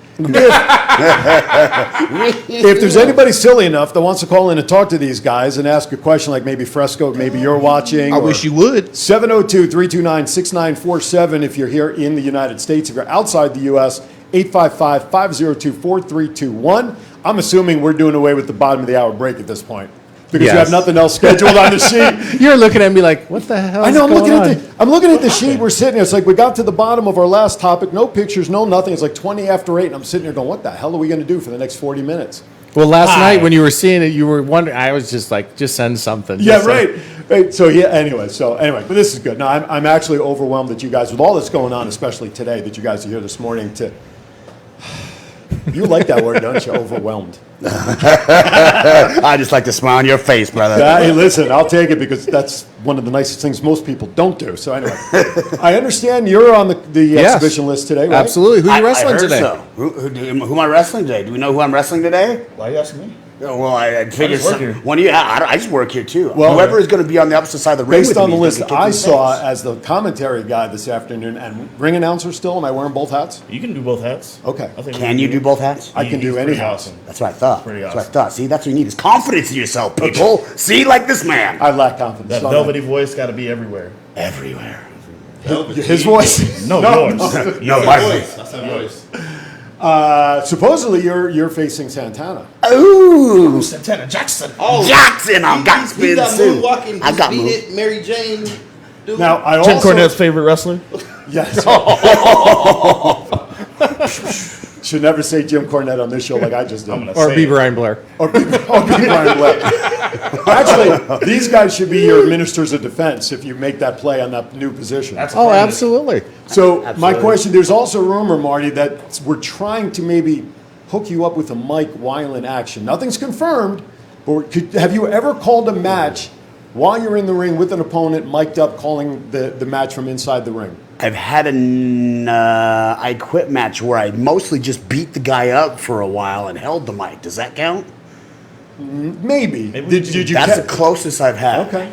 If there's anybody silly enough that wants to call in and talk to these guys and ask a question like maybe Fresco, maybe you're watching. I wish you would. 702-329-6947 if you're here in the United States. If you're outside the U.S., 855-502-4321. I'm assuming we're doing away with the bottom of the hour break at this point because you have Yes. nothing else scheduled on the sheet. You're looking at me like, what the hell? I know. I'm I'm looking at the sheet. We're sitting here. It's like we got to the bottom of our last topic. No pictures, no nothing. It's like 20 after 8, and I'm sitting here going, "What the hell are we going to do for the next 40 minutes?" Well, last night when you were seeing it, you were wondering. I was just like, just send something. Yeah, Just right. Right, so anyway, but this is good. No, I'm actually overwhelmed that you guys, with all that's going on, especially today, that you guys are here this morning to. You like that word, don't you? Overwhelmed. I just like to smile on your face, brother. Hey, listen, I'll take it because that's one of the nicest things most people don't do. So anyway, I understand you're on the Yes. exhibition list today, right? Absolutely. Who are you I wrestling heard today? So. Who am I wrestling today? Do we know who I'm wrestling today? Why are you asking me? Well, I figured just work here. one of you. I just work here too. Well, whoever is going to be on the opposite side of the ring Based with on me the is list gonna get I kicked in saw face. as the commentary guy this afternoon, and ring announcer still, am I wearing both hats? You can do both hats. Okay. I think Can you do both hats? I can do He's any pretty hat. awesome. That's what I thought. Pretty That's what I awesome. thought. See, that's what you need is confidence in yourself, people. See, like this man. I lack confidence. That So velvety voice got to be everywhere. Everywhere. his voice? No, yours. No, my voice. That's not voice. Supposedly you're facing Santana. Ooh. Santana Jackson. Jackson, I got He spin got suit. moonwalking. I got beat moved. it. Mary Jane. Dude. Now I Jim also Cornette's favorite wrestler. yes. Should never say Jim Cornette on this show like I just did. I'm gonna Or say B. it. Brian Blair. Or be Brian Blair. Actually, these guys should be your ministers of defense if you make that play on that new position. That's Oh, affirmative. absolutely. So my Absolutely. question, there's also a rumor, Marty, that we're trying to maybe hook you up with a Mike Weiland action. Nothing's confirmed, but have you ever called a match while you're in the ring with an opponent mic'd up calling the match from inside the ring? I've had an I Quit match where I mostly just beat the guy up for a while and held the mic. Does that count? Maybe. Maybe Did you That's ca- the closest I've had. Okay.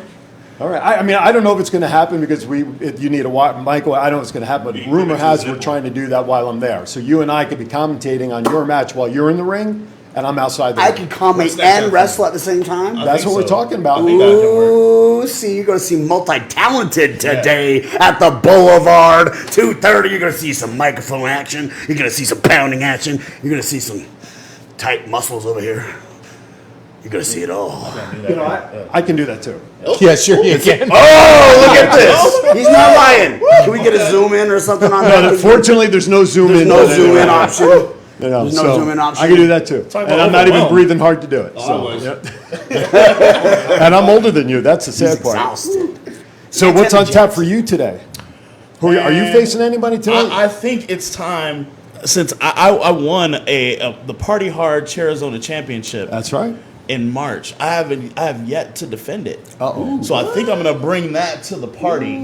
All right. I mean, I don't know if it's going to happen because you need a Michael. I don't know if it's going to happen, but rumor has we're trying to do that while I'm there. So you and I could be commentating on your match while you're in the ring, and I'm outside the I ring. can comment and wrestle at the same time. That's think what we're so. talking about. I think that can work. Ooh, see, you're going to see multi-talented today at the Boulevard. 2:30, you're going to see some microphone action. You're going to see some pounding action. You're going to see some tight muscles over here. You're going to see it all. You know, I can do that too. Yeah, sure you can. Oh, look at this. He's not lying. Can we get a zoom in or something on that? No, fortunately, there's no zoom There's in. no zoom in option. You know, There's no so zoom in option. I can do that too. Talk And about I'm not even overwhelmed. breathing hard to do it. So, yep. And I'm older than you. That's the sad part. Exhausted. So what's on tap for you today? Are you facing anybody today? I think it's time since I won the Party Hard Charizona Championship. That's right. In March. I have yet to defend it. Uh-oh. So I think I'm gonna bring that to the party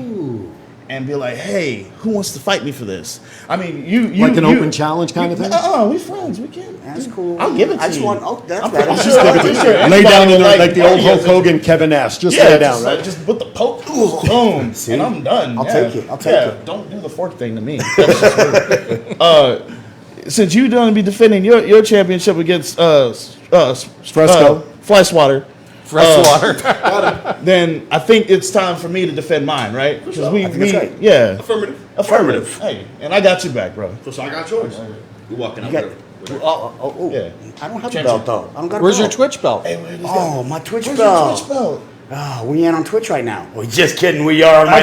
and be like, hey, who wants to fight me for this? I mean, you Like an open challenge kind of thing? We friends. We can. That's cool. I'll give it to I just you. want. Oh, that's I'm better. pretty sure- I'm pretty sure Lay down in everybody there like the old will Hulk like Hogan, Kevin Nash. Just Yeah, lay down, just, right? just put the poke, boom, and I'm done. I'll Yeah. take it. I'll take Yeah, it. Don't do the fork thing to me. That's just weird. Since you're going to be defending your championship against Fresco. Flyswatter, Freshwater. then I think it's time for me to defend mine, right? Because I think that's right. yeah, Affirmative. Hey, and I got you back, bro. So I got yours. You're walking out You there. got, oh. Yeah. I don't have a Championship. belt though. I don't got a Where's your belt. Twitch belt? Oh, my Twitch Where's belt. your Twitch belt? Oh, we ain't on Twitch right now. Well, just kidding. We are on my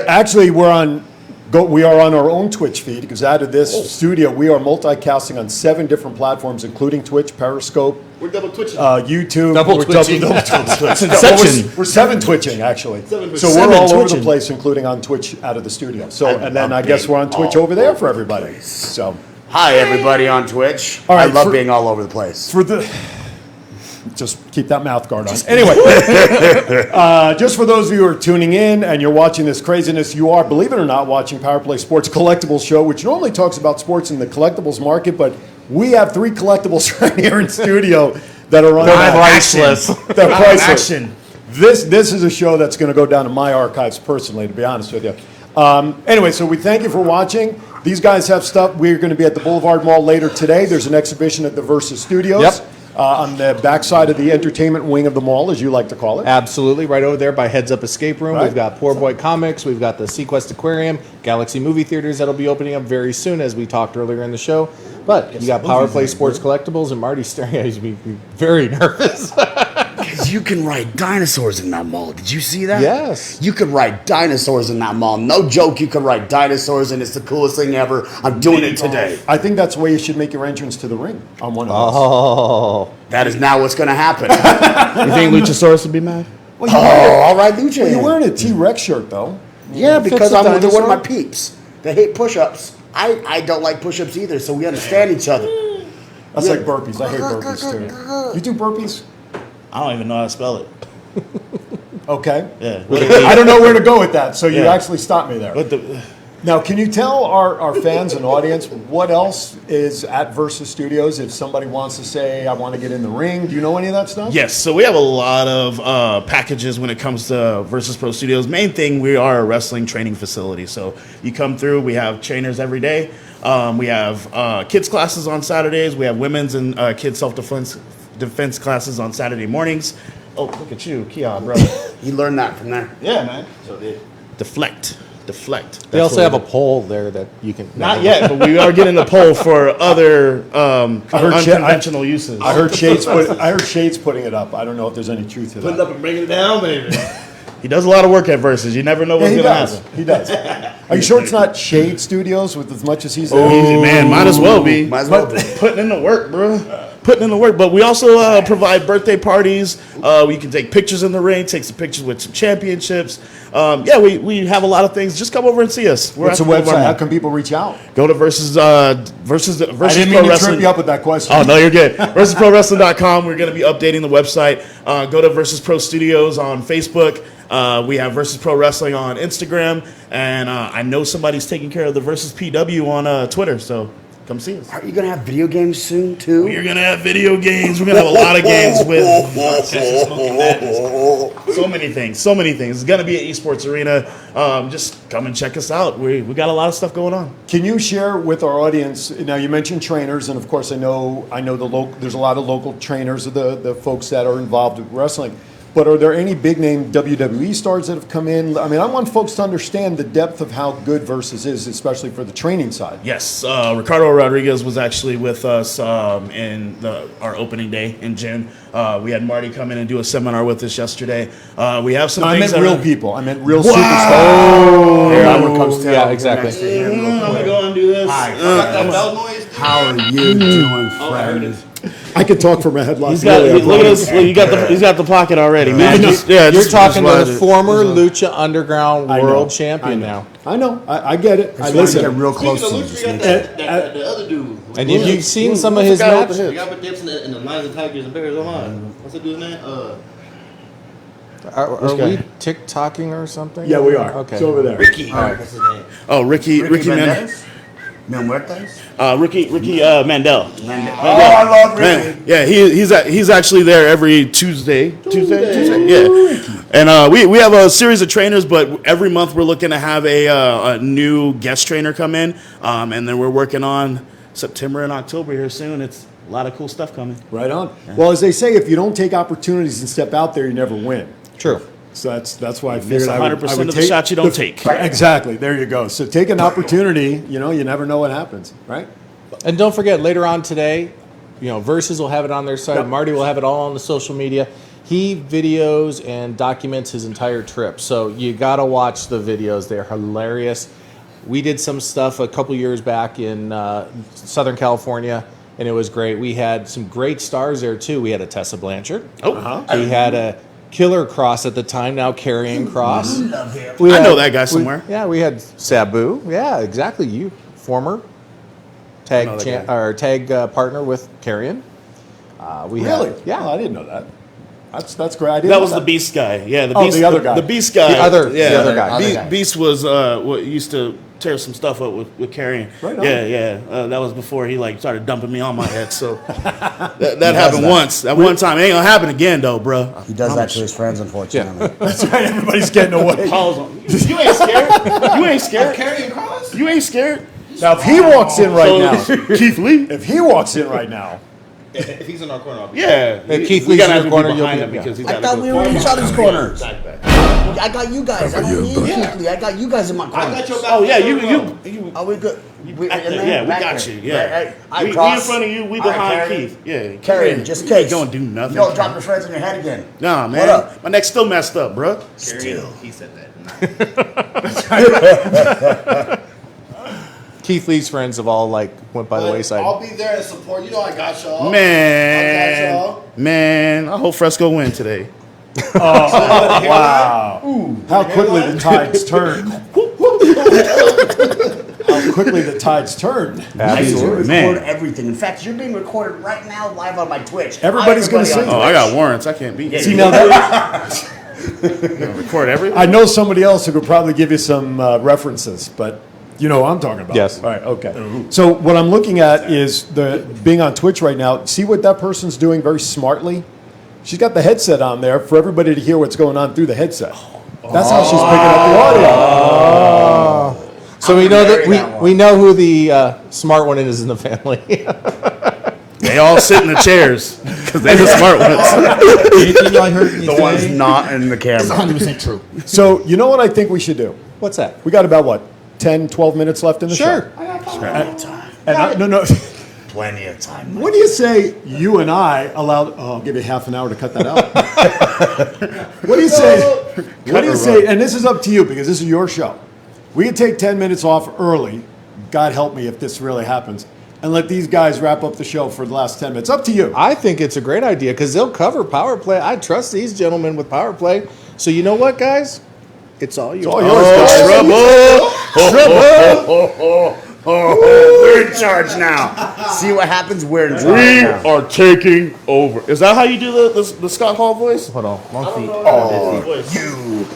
Actually, we are on our own Twitch feed because out of this studio, we are multicasting on 7 different platforms, including Twitch, Periscope, We're double twitching. YouTube. Double we're twitching. double twitching. That's Well, Inception. we're 7 twitching actually. So we're Seven all over the twitching. place, including on Twitch out of the studio. So and then I I'm guess big we're on Twitch all over there over for the everybody. place. So Hi, everybody on Twitch. All right, I love for- being all over the place. for the just keep that mouth guard on. Anyway, just for those of you who are tuning in and you're watching this craziness, you are, believe it or not, watching Power Play Sports Collectibles Show, which normally talks about sports in the collectibles market, but we have 3 collectibles right here in studio that are on priceless. They're priceless. Action. This is a show that's going to go down in my archives personally, to be honest with you. Anyway, so we thank you for watching. These guys have stuff. We're going to be at the Boulevard Mall later today. There's an exhibition at the Versus Studios. Yep. On the backside of the entertainment wing of the mall, as you like to call it. Absolutely, right over there by Heads Up Escape Room. Right. We've got Poor Boy Comics. We've got the Sequest Aquarium, Galaxy Movie Theaters that'll be opening up very soon, as we talked earlier in the show. But you got Power Play Sports Collectibles, and Marty's staring at me very nervous. you can ride dinosaurs in that mall. Did you see that? Yes. You could ride dinosaurs in that mall. No joke, you could ride dinosaurs, and it's the coolest thing ever. I'm doing it today. I think that's why you should make your entrance to the ring on one of those. Oh. That is now what's going to happen. You think Luchasaurus would be mad? Well, all right, Lucha. Well, you're wearing a T-Rex shirt, though. Yeah, Fits because the I'm with one of my dinosaur. peeps. They hate push-ups. I don't like push-ups either, so we understand each other. That's like burpees. I hate burpees, too. You do burpees? I don't even know how to spell it. Okay. Yeah. I don't know where to go with that, so you Yeah. actually stopped me there. What the? Now, can you tell our fans and audience what else is at Versus Studios if somebody wants to say, I want to get in the ring? Do you know any of that stuff? Yes, so we have a lot of packages when it comes to Versus Pro Studios. Main thing, we are a wrestling training facility. So you come through, we have trainers every day. We have kids classes on Saturdays. We have women's and kids self-defense classes on Saturday mornings. Oh, look at you, Kia, bro. You learned that from there. Yeah, man. So deflect. They also have a pole there that you can. Not yet, but we are getting a poll for other unconventional uses. I heard Shades putting it up. I don't know if there's any truth to that. Put it up and bring it down, baby. He does a lot of work at Versus. You never know what's going to happen. He does. Are you sure it's not Shade Studios with as much as he's there? Oh, man, might as well be. Might as well be. Putting in the work, bro. Putting in the work. But we also provide birthday parties. We can take pictures in the ring, take some pictures with some championships. We have a lot of things. Just come over and see us. What's the website? How can people reach out? Go to Versus I didn't mean to trip you up with that question. Oh, no, you're good. VersusProWrestling.com. We're going to be updating the website. Go to Versus Pro Studios on Facebook. We have Versus Pro Wrestling on Instagram. And I know somebody's taking care of the Versus PW on Twitter. So come see us. Are you going to have video games soon, too? We're going to have video games. We're going to have a lot of games with so many things. It's going to be an esports arena. Just come and check us out. We got a lot of stuff going on. Can you share with our audience? Now you mentioned trainers, and of course I know there's a lot of local trainers of the folks that are involved with wrestling. But are there any big name WWE stars that have come in? I mean, I want folks to understand the depth of how good Versus is, especially for the training side. Yes, Ricardo Rodriguez was actually with us in our opening day in June. We had Marty come in and do a seminar with us yesterday. We have some. I things meant that real are, people. I meant real Wow. superstars. Here, I'm going to come Yeah, exactly. I'm gonna go and do this. How are you doing, friend? I could talk from a headlock. Look at this. He's got the pocket already, man. You're talking to the former Lucha Underground I know. World Champion now. I know. I get it. I Just listen. get real close to you. Just make sure. The other dude. And if you've seen some of his matches, The guy with dips in the Lions and Tigers and Bears online. What's the dude's name? are we TikToking or something? Yeah, we are. Okay. It's over there. Ricky. What's his name? Oh, Ricky Mandel. Mil Muertes? Ricky Mandel. Oh, I love Ricky. Man, yeah, he's actually there every Tuesday. Yeah, and we have a series of trainers, but every month we're looking to have a new guest trainer come in, and then we're working on September and October here soon. It's a lot of cool stuff coming. Right on. Well, as they say, if you don't take opportunities and step out there, you never win. True. So that's why I Miss figured I would 100% of the shots you don't take. Exactly. There you go. So take an opportunity. You never know what happens, right? And don't forget, later on today, Versus will have it on their site. Yep. Marty will have it all on the social media. He videos and documents his entire trip. So you got to watch the videos. They're hilarious. We did some stuff a couple years back in Southern California, and it was great. We had some great stars there, too. We had a Tessa Blanchard. We had a Killer Cross at the time, now Karrion Cross. I know that guy somewhere. We had Sabu. Yeah, exactly. You former tag partner with Karrion. Really? Yeah. Oh, I didn't know that. That's great. I didn't That know was the Beast guy. Yeah, the Oh, the other guy. The Beast guy. The other guy. Beast was what used to tear some stuff up with Karrion. Right on. Yeah. That was before he started dumping me on my head. So that happened once. That one time. It ain't gonna happen again though, bro. He does that to his friends, unfortunately. That's right. Everybody's getting away. You ain't scared. You ain't scared. Karrion Cross? You ain't scared. Now, if he walks in right now, Keith Lee. if he walks in right now, If he's in our corner, I'll be Yeah. Keith we Lee's gotta in have the him corner, behind you'll him be- because he's I got thought to we go were in each other's corners. back. I got you guys. I don't need Keith Lee. I got you guys in my corner. I got your back. Oh yeah, you Are we good? you Yeah, we got you. Yeah. We in front of you. We behind Keith. Yeah. Carrie, just in case. You don't do nothing. You don't drop your friends on your head again. Nah, man. What up? My neck's still messed up, bro. Still. He said that. Keith Lee's friends have all like went by the wayside. I'll be there to support. You know I got y'all. Man, I hope Fresco win today. Wow. How quickly the tides turn. How quickly the tides turn. I used to record Man. everything. In fact, you're being recorded right now live on my Twitch. Everybody's gonna see. Oh, I got warrants. I can't beat See you. now that Record everything? I know somebody else who could probably give you some references, but you know what I'm talking about. Yes. All right. Okay. So what I'm looking at is the being on Twitch right now. See what that person's doing very smartly. She's got the headset on there for everybody to hear what's going on through the headset. That's how she's picking up the audio. So we know that we know who the smart one is in the family. They all sit in the chairs because they're the smart ones. Anything y'all heard me The say? one's not in the camera. 100% true. So you know what I think we should do? What's that? We got about what 10, 12 minutes left in the Sure. show. Plenty of time. No. Plenty of time. What do you say? You and I allowed. Oh, I'll give you half an hour to cut that out. What do you say? What do you say? And this is up to you because this is your show. We can take 10 minutes off early. God help me if this really happens. And let these guys wrap up the show for the last 10 minutes. Up to you. I think it's a great idea because they'll cover power play. I trust these gentlemen with power play. So you know what, guys? It's all yours. It's all yours, guys. We're in charge now. See what happens? We're in charge We now. are taking over. Is that how you do the Scott Hall voice? Hold on. Long feet.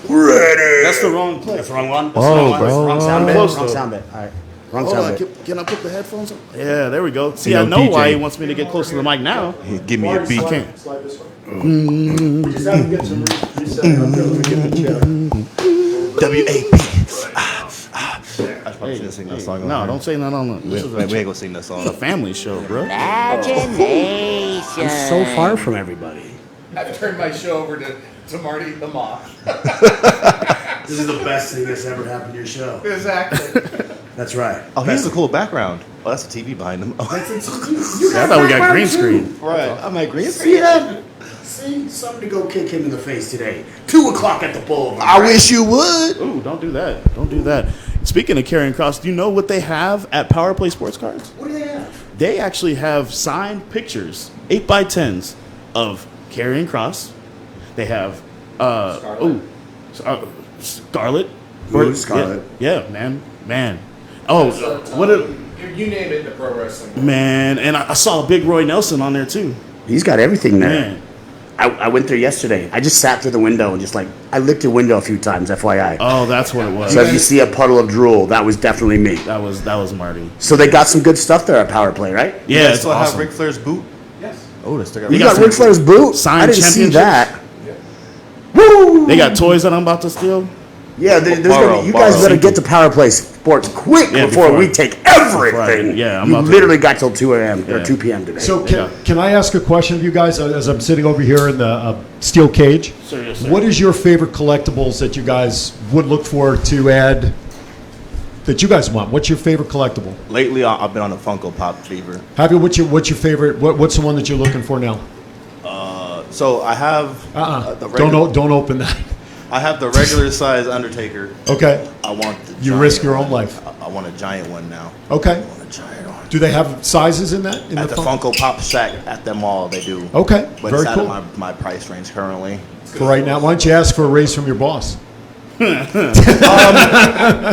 You ready? That's the wrong place. That's the wrong one. That's the wrong one. bro. Wrong sound bit. Close, Wrong though. sound bit. All right. Wrong Hold on. sound bit. Can I put the headphones on? Yeah, there we go. See, You I know, know DJ. why he wants me to get close to the mic now. Give me a beat. Can't. Just have to get some reset up there. Let me get the chair. WAP. I probably shouldn't sing that song. No, don't say that on the. We ain't gonna sing that song. It's a family show, bro. I'm so far from everybody. I've turned my show over to Marty the Moth. This is the best thing that's ever happened to your show. Exactly. That's right. Oh, he has a cool background. Oh, that's a TV behind him. I thought we got green screen. Right. I'm like green See that? See, something to go kick him in the face today. 2 o'clock at the Boulevard. I wish you would. Ooh, don't do that. Don't do that. Speaking of carrying cross, do you know what they have at Power Play Sports Cards? What do they have? They actually have signed pictures, 8x10s, of carrying cross. They have Scarlet. Scarlet. Yeah, man. Oh, what a You name it in the pro wrestling. man! And I saw a big Roy Nelson on there too. He's got everything there. Man, I went there yesterday. I just sat through the window and just like, I licked your window a few times, FYI. oh, that's what it was. So if you see a puddle of drool, that was definitely me. That was Marty. So they got some good stuff there at Power Play, right? Yeah, They it's still awesome. have Ric Flair's boot. Yes. Oh, they still got. You got got some Ric Flair's boot? signed I didn't see championships. that. Woo! They got toys that I'm about to steal. Yeah, you guys better get to Power Play Sports quick Yeah, before we take everything. Yeah, I'm you about to- literally got till 2 a.m. or Yeah. 2 p.m. today. So can I ask a question of you guys as I'm sitting over here in the steel cage? Sir, yes, sir. What is your favorite collectibles that you guys would look for to add that you guys want? What's your favorite collectible? Lately, I've been on a Funko Pop fever. Happy, what's your favorite? What's the one that you're looking for now? So I have the regular, Don't open that. I have the regular size Undertaker. Okay. I want the. You giant risk your own one. life. I want a giant one now. Okay. I want a giant one. Do they have sizes in that? At the Funko Pop Shack at the mall, they do. Okay. But Very it's out cool. of my price range currently. For right now, why don't you ask for a raise from your boss?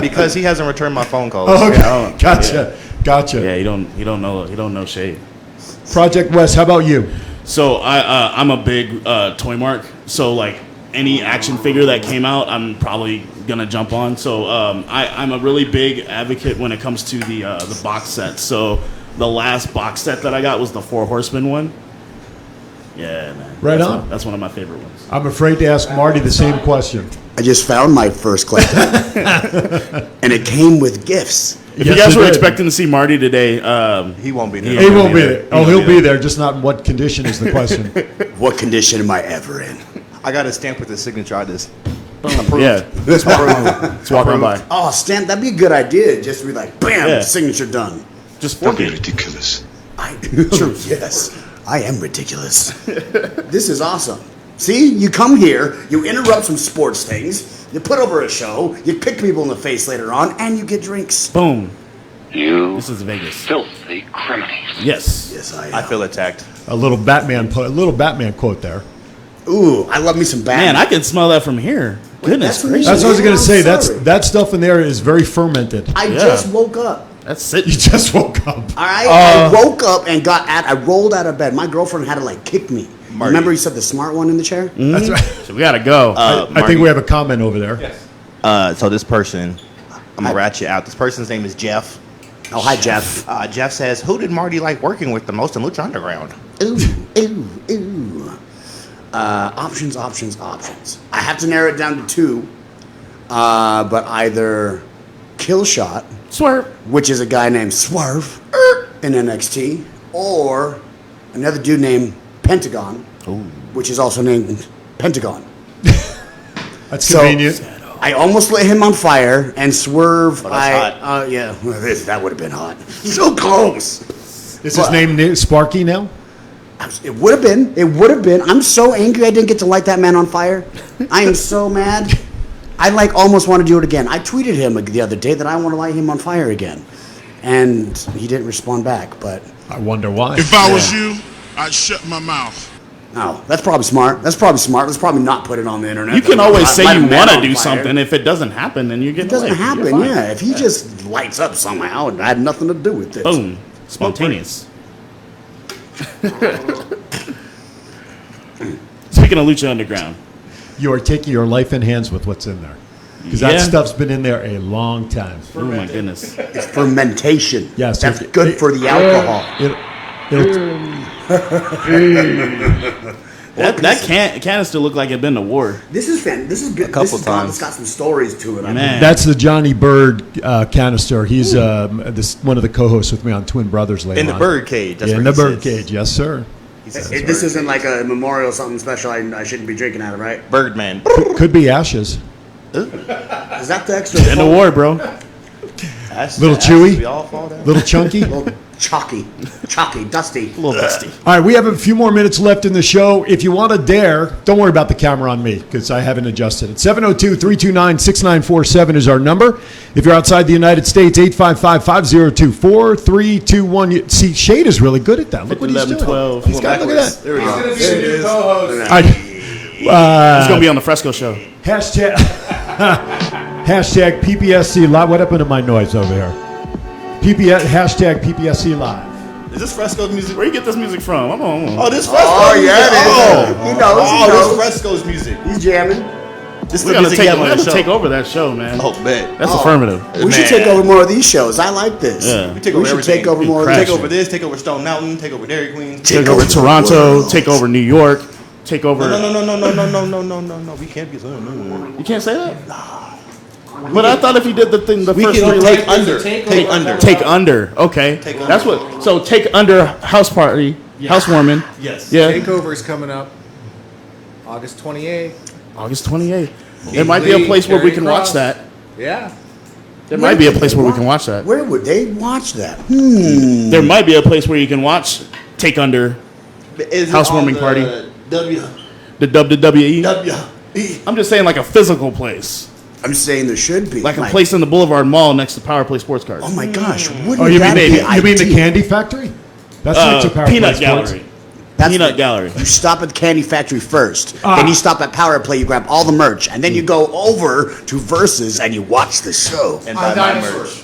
Because he hasn't returned my phone calls. Oh, okay. Yeah. Gotcha. Yeah, he don't know shade. Project West, how about you? So I'm a big toy mark. So like any action figure that came out, I'm probably gonna jump on. So I'm a really big advocate when it comes to the box sets. So the last box set that I got was the 4 Horsemen one. Yeah, man. Right on. That's one of my favorite ones. I'm afraid to ask Marty the same question. I just found my first collectible, and it came with gifts. If Yes, you guys it were did. expecting to see Marty today, He won't be there. He won't be there. Oh, he'll be there, just not in what condition is the question. What condition am I ever in? I got a stamp with his signature on this. Yeah. Just walk on by. Oh, Stan, that'd be a good idea. Just be like, bam, Yeah. signature done. Just fork it. ridiculous. True. Yes, I am ridiculous. This is awesome. See, you come here, you interrupt some sports things, you put over a show, you pick people in the face later on, and you get drinks. Boom. You This is Vegas. filthy criminals. Yes. Yes, I am. I feel attacked. A little Batman quote there. Ooh, I love me some Batman. Man, I can smell that from here. Goodness that's gracious. That's what I was going to say. I'm sorry. That stuff in there is very fermented. I Yeah. just woke up. That's it. You just woke up. All right, I woke up and I rolled out of bed. My girlfriend had to like kick me. Marty. Remember, you said the smart one in the chair. That's right. So we gotta go. I think we have a comment over there. So this person, I'm gonna rat you out. This person's name is Jeff. Oh, hi, Jeff. Jeff says, "Who did Marty like working with the most in Lucha Underground?" Ooh. Options. I have to narrow it down to two, but either Killshot, Swerve. which is a guy named Swerve in NXT, or another dude named Pentagon, which is also named Pentagon. That's So- convenient. I almost lit him on fire, and Swerve. Oh, that's hot. Yeah, that would have been hot. So close. Is his name Sparky now? It would have been. It would have been. I'm so angry I didn't get to light that man on fire. I am so mad. I almost want to do it again. I tweeted him the other day that I want to light him on fire again, and he didn't respond back. But I wonder why. If I was you, I'd shut my mouth. no, that's probably smart. Let's probably not put it on the internet. You can always say Light you a man want to on do fire. something. If it doesn't happen, then you get It doesn't light. You're happen. fine. Yeah, if he just lights up somehow, it had nothing to do with this. Boom. Spontaneous. Speaking of Lucha Underground, You are taking your life in hands with what's in there. Because Yeah. that stuff's been in there a long time. oh my goodness, It's fermentation. Yes, that's it- good it- for the alcohol. that canister looked like it'd been to war. This is good. couple This is times. It's got some stories to it. I mean, Man, That's the Johnny Bird canister. He's one of the co-hosts with me on Twin Brothers later In the on. bird cage. That's Yeah, what in the he bird says. cage. Yes, sir. He says this isn't like a memorial something special. I shouldn't be drinking out of, right? Birdman. Could be ashes. Is that the extra? in the war, bro. Little chewy? We all fall down. Little chunky. Little chalky, dusty. A little dusty. All right, we have a few more minutes left in the show. If you want to dare, don't worry about the camera on me because I haven't adjusted it. 702-329-6947 is our number. If you're outside the United States, 855-502-4321. See, Shade is really good at that. Look what he's 11, doing. 12. He's got, look at that. There we go. All right. It's gonna be on the Fresco show. Hashtag, hashtag PPSC Live. What happened to my noise over here? Hashtag PPSC Live. Is this Fresco's music? Where you get this music from? I'm on. Oh, this Fresco's Oh, music. yeah, it is. Oh, He knows, he knows. this Fresco's music. He's jamming. This is We the gotta music take, you have we on have the to show. take over that show, man. Oh, bet. That's affirmative. We should take over more of these shows. I like this. Yeah. We take over should everything. take over more. of Crash these. Take over this. Take over Stone Mountain. Take over Dairy Queen. Take over the Toronto. world. Take over New York. Take over. No. We can't be. No. You can't say that. But I thought if you did the thing, the We first can three take letters- under. Take under. Take under. Okay. Take under. That's what. So take under house party, housewarming. Yes. Yeah. Takeover is coming up August 28th. August 28th. There might be a place where we can watch that. Yeah. There might be a place where we can watch that. Where would they watch that? There might be a place where you can watch Take Under, Is it Housewarming on party. the the WWE. WWE. I'm just saying like a physical place. I'm saying there should be Like a place in the Boulevard Mall next to Power Play Sports Cards. Oh my gosh! Wouldn't Oh, you that mean be the ideal? Candy Factory? That's next to Power Peanut Play Sports. Gallery. That's Peanut the- Gallery. You stop at the Candy Factory first, then you stop at Power Play. You grab all the merch, and then you go over to Versus and you watch the show. And buy my merch.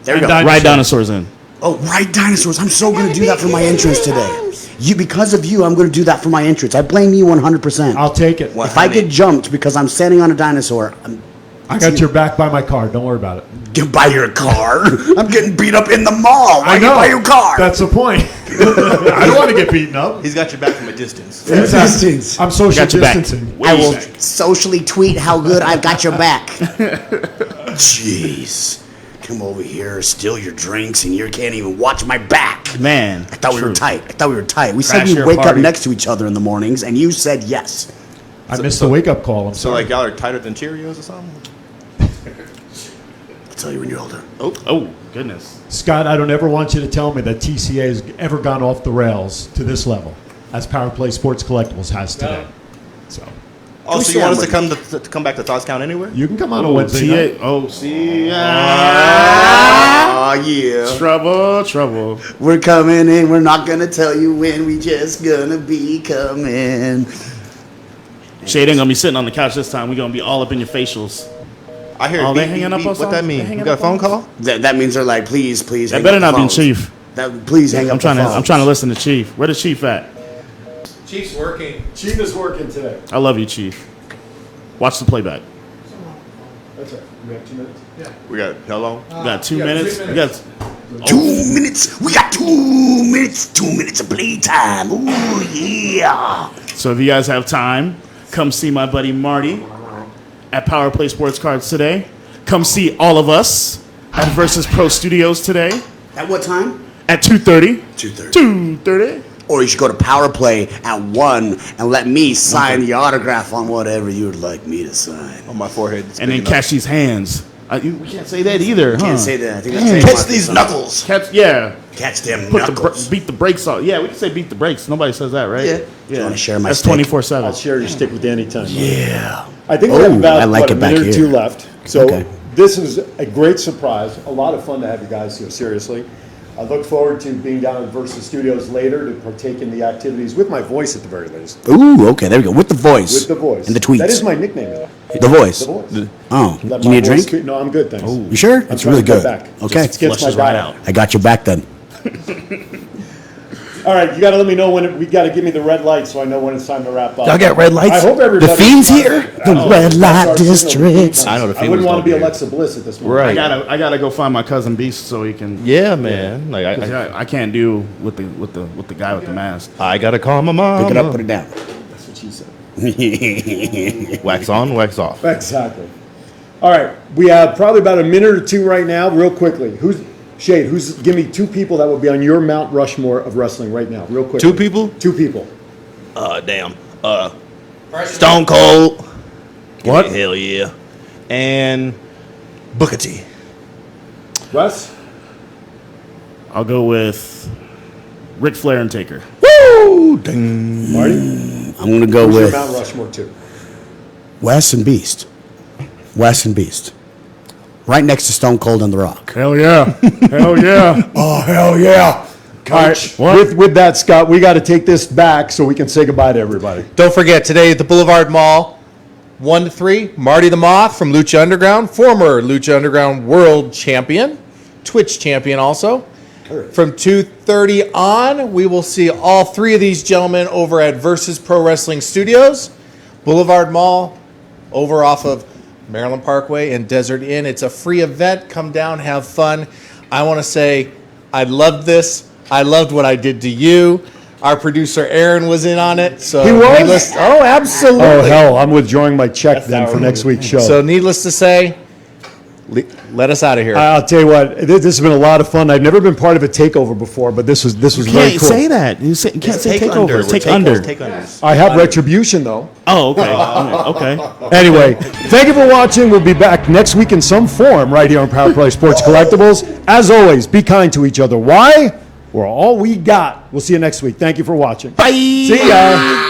There you go. Ride dinosaurs in. Oh, right, dinosaurs! I'm so going to do that for my entrance today. Because of you, I'm going to do that for my entrance. I blame you 100%. I'll take it. If I get jumped because I'm standing on a dinosaur, I got your back by my car. Don't worry about it. get by your car. I'm getting beat up in the mall. Why I you know. buy your car? That's the point. I don't want to get beaten up. He's got your back from a distance. Distance. I'm social Got your back. distancing. I will socially tweet how good I've got your back. Jeez. Come over here, steal your drinks, and you can't even watch my back. Man. I thought we were tight. We said Crash we'd your wake up party. next to each other in the mornings, and you said yes. I missed the wake-up call. I'm So sorry. like y'all are tighter than Cheerios or something? I'll tell you when you're older. Oh, goodness. Scott, I don't ever want you to tell me that TCA has ever gone off the rails to this level, as Power Play Sports Collectibles has today. So Oh, so you want us to come back to Thoughts Count Anywhere? you can come on a Wednesday night. Oh, see. Oh, yeah. Trouble. We're coming in. We're not going to tell you when. We just going to be coming. Shade ain't going to be sitting on the couch this time. We're going to be all up in your facials. I hear Oh, it. they Beep, hanging beep, up beep. on What that something? They mean? hanging You got a up on phone call? That means they're like, please That hang better up not the be phones. Chief. Please hang up I'm the trying phones. to listen to Chief. Where the Chief at? Chief's working. Chief is working today. I love you, Chief. Watch the playback. That's right. We have 2 minutes. Yeah. We got how long? We got 2 minutes. We got 2 minutes. We got 2 minutes. 2 minutes of playtime. Ooh, yeah. So if you guys have time, come see my buddy Marty at Power Play Sports Cards today. Come see all of us at Versus Pro Studios today At what time? at 2:30. 2:30. 2:30. Or you should go to Power Play at 1 and let me sign the autograph on whatever you would like me to sign. On my forehead. It's And big then enough. catch these hands. We can't say that either, huh? Can't say that. I think that's Damn. trademark Catch these or something. knuckles. Yeah. Catch them Put knuckles. beat the brakes off. Yeah, we can say beat the brakes. Nobody says that, right? Yeah. Do you wanna share my That's stick? 24/7. I'll share your stick with you anytime. Yeah. I think we have Oh, about I like a it back minute or here. 2 left. So Okay. this is a great surprise. A lot of fun to have you guys here, seriously. I look forward to being down at Versus Studios later to partake in the activities with my voice at the very least. Ooh, okay, there we go. With the voice. With the voice. And the tweets. That is my nickname. The voice. The voice. Oh, Let do you my need a voice drink? speak- No, I'm good, thanks. You sure? I'm It's trying really to cut good. back. Okay. Just gets my Flushes right diet. out. I got your back then. All right, you got to let me know when we got to give me the red light so I know when it's time to wrap up. Y'all got red lights? I hope everybody. The Fiend's here? The red That's light our signal. district. I know the I Fiend wouldn't was want to be gonna be Alexa Bliss at this moment. Right. I gotta go find my cousin Beast so he can. Yeah, man. Like 'cause I can't do with the guy with the mask. I gotta call my mom. Pick it up, put it down. That's what she said. Wax on, wax off. Exactly. All right, we have probably about a minute or 2 right now, real quickly. Give me 2 people that would be on your Mount Rushmore of wrestling right now, real quick. 2 people? 2 people. Damn. Stone Cold. What? Hell yeah. And Booker T. Russ? I'll go with Ric Flair and Taker. Woo! Ding. Marty? I'm going to go Who's your with Mount Rushmore 2? Wes and Beast. Wes and Beast. Right next to Stone Cold and The Rock. Hell yeah! Hell yeah! Oh, hell yeah. Coach, with that, Scott, we got to take this back so we can say goodbye to everybody. Don't forget, today at the Boulevard Mall, 1 to 3, Marty the Moth from Lucha Underground, former Lucha Underground World Champion, Twitch Champion also. From 2:30 on, we will see all 3 of these gentlemen over at Versus Pro Wrestling Studios, Boulevard Mall, over off of Maryland Parkway and Desert Inn. It's a free event. Come down, have fun. I want to say I loved this. I loved what I did to you. Our producer Aaron was in on it. So He was? needless- oh, absolutely. Oh, hell, I'm withdrawing my check then for next week's show. So needless to say, let us out of here. I'll tell you what, this has been a lot of fun. I've never been part of a takeover before, but this was You very can't cool. say that. You can't say takeover. Take under. I have retribution though. Oh, okay. Okay. Anyway, thank you for watching. We'll be back next week in some form right here on Power Play Sports Collectibles. As always, be kind to each other. Why? We're all we got. We'll see you next week. Thank you for watching. Bye. See ya.